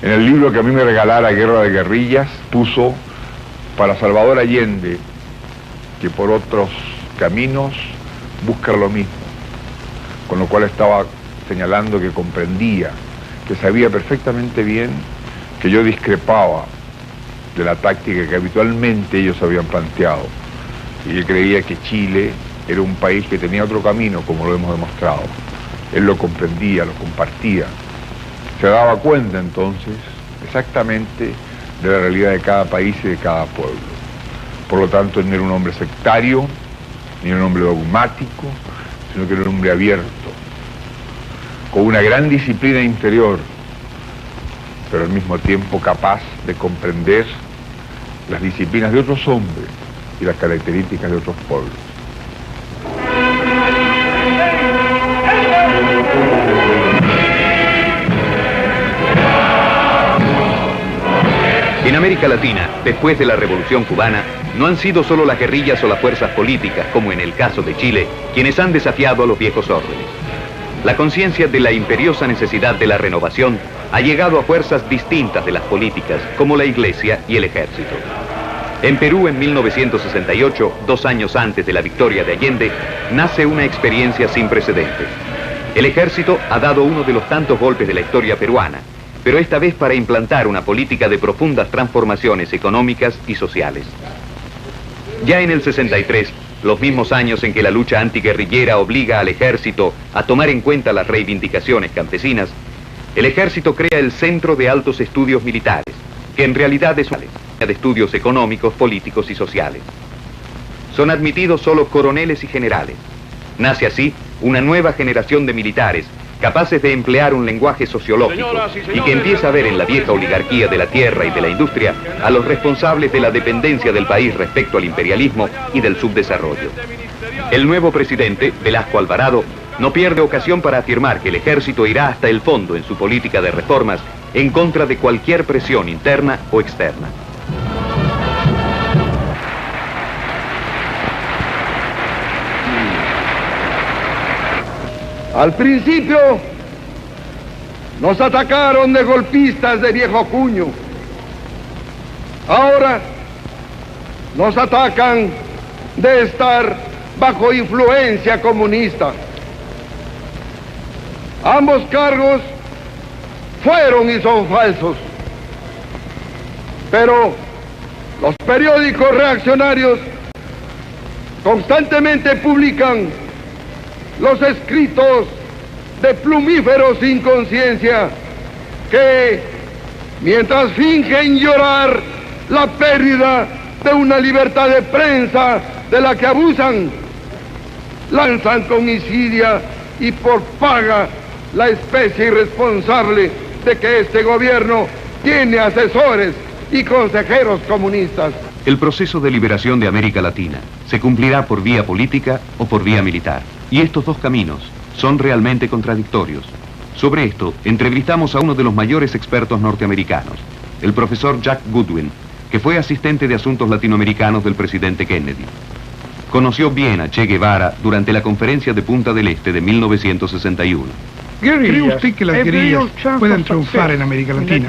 en el libro que a mí me regalara, Guerra de Guerrillas, puso para Salvador Allende, que por otros caminos busca lo mismo, con lo cual estaba señalando que comprendía, que sabía perfectamente bien que yo discrepaba de la táctica que habitualmente ellos habían planteado, y él creía que Chile era un país que tenía otro camino, como lo hemos demostrado. Él lo comprendía, lo compartía, se daba cuenta entonces exactamente de la realidad de cada país y de cada pueblo. Por lo tanto, él no era un hombre sectario, ni un hombre dogmático, sino que era un hombre abierto, con una gran disciplina interior, pero al mismo tiempo capaz de comprender las disciplinas de otros hombres y las características de otros pueblos. En América Latina, después de la Revolución Cubana, no han sido solo las guerrillas o las fuerzas políticas, como en el caso de Chile, quienes han desafiado a los viejos órdenes. La conciencia de la imperiosa necesidad de la renovación ha llegado a fuerzas distintas de las políticas, como la Iglesia y el Ejército. En Perú, en 1968, 2 años antes de la victoria de Allende, nace una experiencia sin precedentes. El Ejército ha dado uno de los tantos golpes de la historia peruana, pero esta vez para implantar una política de profundas transformaciones económicas y sociales. Ya en el 63, los mismos años en que la lucha antiguerrillera obliga al ejército a tomar en cuenta las reivindicaciones campesinas, el ejército crea el Centro de Altos Estudios Militares, que en realidad es una de estudios económicos, políticos y sociales. Son admitidos solo coroneles y generales. Nace así una nueva generación de militares capaces de emplear un lenguaje sociológico y que empieza a ver en la vieja oligarquía de la tierra y de la industria a los responsables de la dependencia del país respecto al imperialismo y del subdesarrollo. El nuevo presidente, Velasco Alvarado, no pierde ocasión para afirmar que el ejército irá hasta el fondo en su política de reformas en contra de cualquier presión interna o externa. Al principio nos atacaron de golpistas de viejo cuño. Ahora nos atacan de estar bajo influencia comunista. Ambos cargos fueron y son falsos. Pero los periódicos reaccionarios constantemente publican los escritos de plumíferos sin conciencia que, mientras fingen llorar la pérdida de una libertad de prensa de la que abusan, lanzan con insidia y por paga la especie irresponsable de que este gobierno tiene asesores y consejeros comunistas. El proceso de liberación de América Latina se cumplirá por vía política o por vía militar. Y estos dos caminos son realmente contradictorios. Sobre esto, entrevistamos a uno de los mayores expertos norteamericanos, el profesor Jack Goodwin, que fue asistente de asuntos latinoamericanos del presidente Kennedy. Conoció bien a Che Guevara durante la conferencia de Punta del Este de 1961. ¿Cree usted que las guerrillas pueden triunfar en América Latina?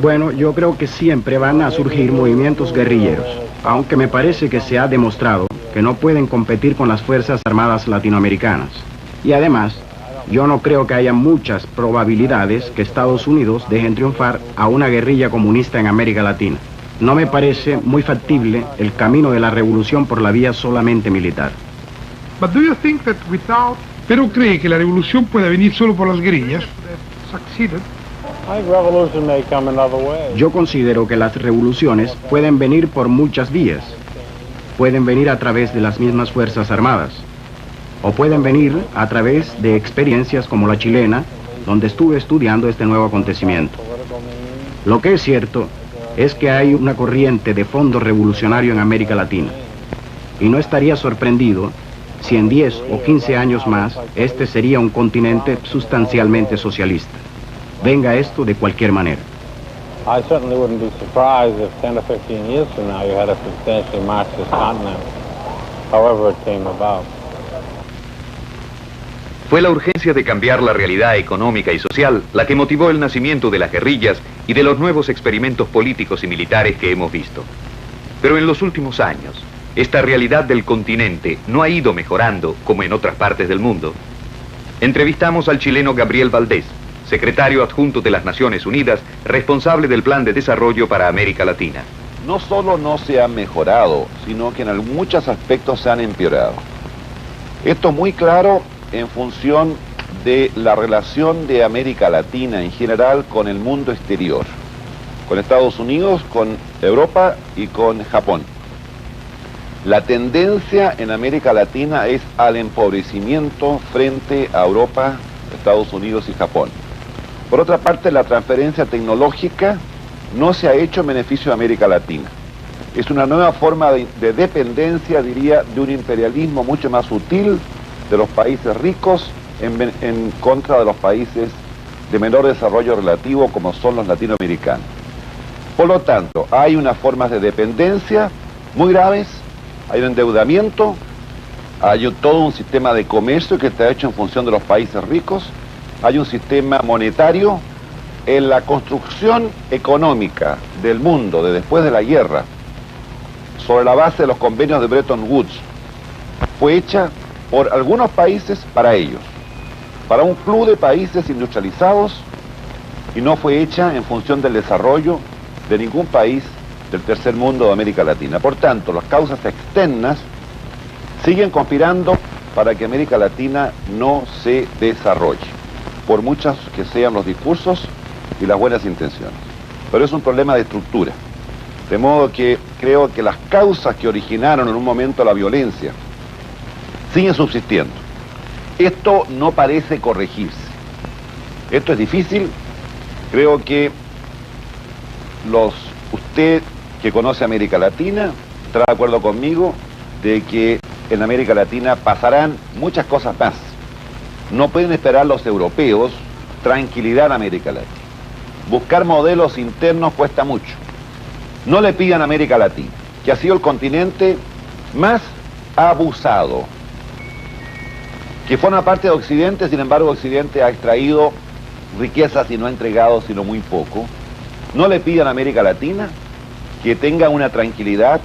Bueno, yo creo que siempre van a surgir movimientos guerrilleros, aunque me parece que se ha demostrado que no pueden competir con las Fuerzas Armadas latinoamericanas. Y además, yo no creo que haya muchas probabilidades que Estados Unidos dejen triunfar a una guerrilla comunista en América Latina. No me parece muy factible el camino de la revolución por la vía solamente militar. ¿Pero cree que la revolución puede venir solo por las guerrillas? Yo considero que las revoluciones pueden venir por muchas vías. pueden venir a través de las mismas Fuerzas Armadas, o pueden venir a través de experiencias como la chilena, donde estuve estudiando este nuevo acontecimiento. Lo que es cierto es que hay una corriente de fondo revolucionario en América Latina, y no estaría sorprendido si en 10 o 15 años más este sería un continente sustancialmente socialista. Venga esto de cualquier manera. I certainly wouldn't be surprised if 10 or 15 years from now you had a substantially Marxist continent, however it came about. Fue la urgencia de cambiar la realidad económica y social la que motivó el nacimiento de las guerrillas y de los nuevos experimentos políticos y militares que hemos visto. Pero en los últimos años, esta realidad del continente no ha ido mejorando como en otras partes del mundo. Entrevistamos al chileno Gabriel Valdés, secretario adjunto de las Naciones Unidas, responsable del Plan de Desarrollo para América Latina. No solo no se ha mejorado, sino que en muchos aspectos se han empeorado. Esto es muy claro en función de la relación de América Latina en general con el mundo exterior, con Estados Unidos, con Europa y con Japón. La tendencia en América Latina es al empobrecimiento frente a Europa, Estados Unidos y Japón. Por otra parte, la transferencia tecnológica no se ha hecho en beneficio de América Latina. Es una nueva forma de dependencia, diría, de un imperialismo mucho más sutil de los países ricos en contra de los países de menor desarrollo relativo como son los latinoamericanos. Por lo tanto, hay unas formas de dependencia muy graves, hay un endeudamiento, hay todo un sistema de comercio que está hecho en función de los países ricos, hay un sistema monetario. En la construcción económica del mundo de después de la guerra, sobre la base de los convenios de Bretton Woods, fue hecha por algunos países para ellos, para un club de países industrializados, y no fue hecha en función del desarrollo de ningún país del tercer mundo de América Latina. Por tanto, las causas externas siguen conspirando para que América Latina no se desarrolle, por muchas que sean los discursos y las buenas intenciones. Pero es un problema de estructura. De modo que creo que las causas que originaron en un momento la violencia siguen subsistiendo. Esto no parece corregirse. Esto es difícil. Creo que usted que conoce América Latina estará de acuerdo conmigo de que en América Latina pasarán muchas cosas más. No pueden esperar los europeos tranquilidad en América Latina. Buscar modelos internos cuesta mucho. No le pidan a América Latina, que ha sido el continente más abusado, que forma parte de Occidente, sin embargo Occidente ha extraído riquezas y no ha entregado sino muy poco. No le pidan a América Latina que tenga una tranquilidad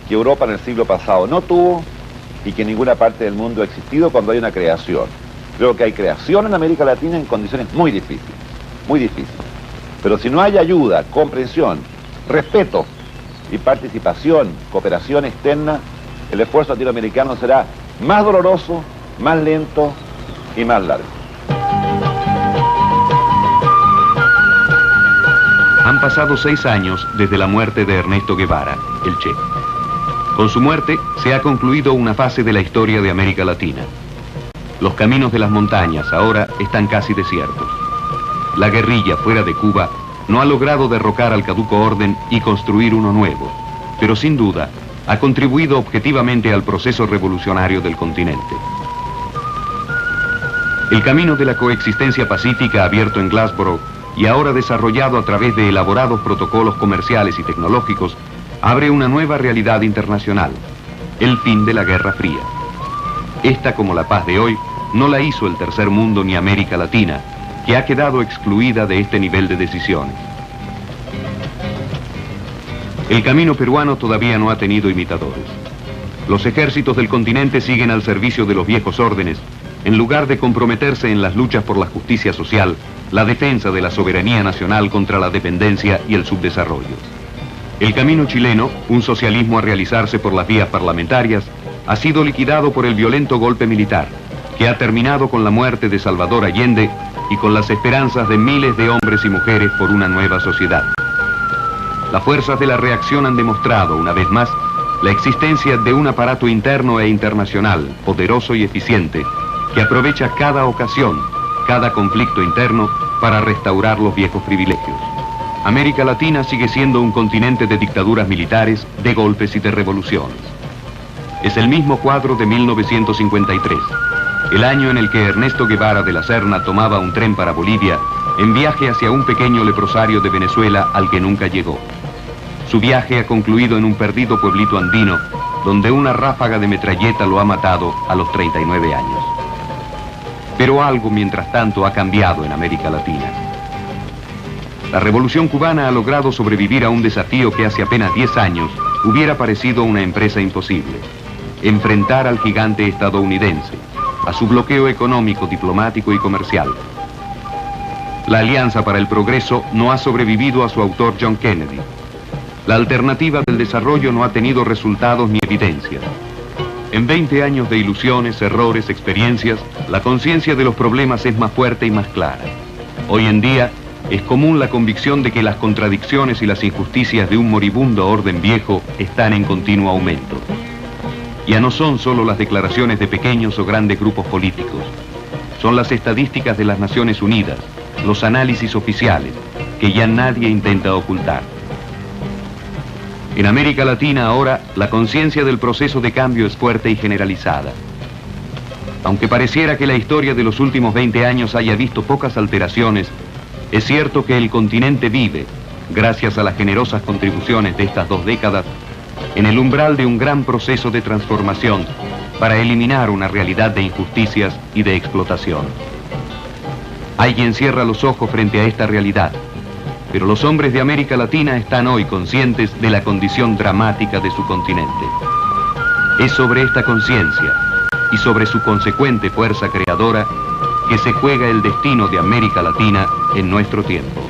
que Europa en el siglo pasado no tuvo y que en ninguna parte del mundo ha existido cuando hay una creación. Creo que hay creación en América Latina en condiciones muy difíciles, muy difíciles. Pero si no hay ayuda, comprensión, respeto y participación, cooperación externa, el esfuerzo latinoamericano será más doloroso, más lento y más largo. Han pasado 6 años desde la muerte de Ernesto Guevara, el Che. Con su muerte se ha concluido una fase de la historia de América Latina. Los caminos de las montañas ahora están casi desiertos. La guerrilla fuera de Cuba no ha logrado derrocar al caduco orden y construir uno nuevo, pero sin duda ha contribuido objetivamente al proceso revolucionario del continente. El camino de la coexistencia pacífica abierto en Glassboro y ahora desarrollado a través de elaborados protocolos comerciales y tecnológicos abre una nueva realidad internacional, el fin de la Guerra Fría. Esta, como la paz de hoy, no la hizo el tercer mundo ni América Latina, que ha quedado excluida de este nivel de decisiones. El camino peruano todavía no ha tenido imitadores. Los ejércitos del continente siguen al servicio de los viejos órdenes, en lugar de comprometerse en las luchas por la justicia social, la defensa de la soberanía nacional contra la dependencia y el subdesarrollo. El camino chileno, un socialismo a realizarse por las vías parlamentarias, ha sido liquidado por el violento golpe militar, que ha terminado con la muerte de Salvador Allende y con las esperanzas de miles de hombres y mujeres por una nueva sociedad. Las fuerzas de la reacción han demostrado, una vez más, la existencia de un aparato interno e internacional, poderoso y eficiente, que aprovecha cada ocasión, cada conflicto interno, para restaurar los viejos privilegios. América Latina sigue siendo un continente de dictaduras militares, de golpes y de revoluciones. Es el mismo cuadro de 1953, el año en el que Ernesto Guevara de la Serna tomaba un tren para Bolivia en viaje hacia un pequeño leprosario de Venezuela al que nunca llegó. Su viaje ha concluido en un perdido pueblito andino, donde una ráfaga de metralleta lo ha matado a los 39 años. Pero algo, mientras tanto, ha cambiado en América Latina. La Revolución Cubana ha logrado sobrevivir a un desafío que hace apenas 10 años hubiera parecido una empresa imposible: enfrentar al gigante estadounidense, a su bloqueo económico, diplomático y comercial. La Alianza para el Progreso no ha sobrevivido a su autor John Kennedy. La alternativa del desarrollo no ha tenido resultados ni evidencias. En 20 años de ilusiones, errores, experiencias, la conciencia de los problemas es más fuerte y más clara. Hoy en día es común la convicción de que las contradicciones y las injusticias de un moribundo orden viejo están en continuo aumento. Ya no son solo las declaraciones de pequeños o grandes grupos políticos, son las estadísticas de las Naciones Unidas, los análisis oficiales, que ya nadie intenta ocultar. En América Latina ahora la conciencia del proceso de cambio es fuerte y generalizada. Aunque pareciera que la historia de los últimos 20 años haya visto pocas alteraciones, es cierto que el continente vive, gracias a las generosas contribuciones de estas 2 décadas, en el umbral de un gran proceso de transformación para eliminar una realidad de injusticias y de explotación. Hay quien cierra los ojos frente a esta realidad, pero los hombres de América Latina están hoy conscientes de la condición dramática de su continente. Es sobre esta conciencia y sobre su consecuente fuerza creadora que se juega el destino de América Latina en nuestro tiempo.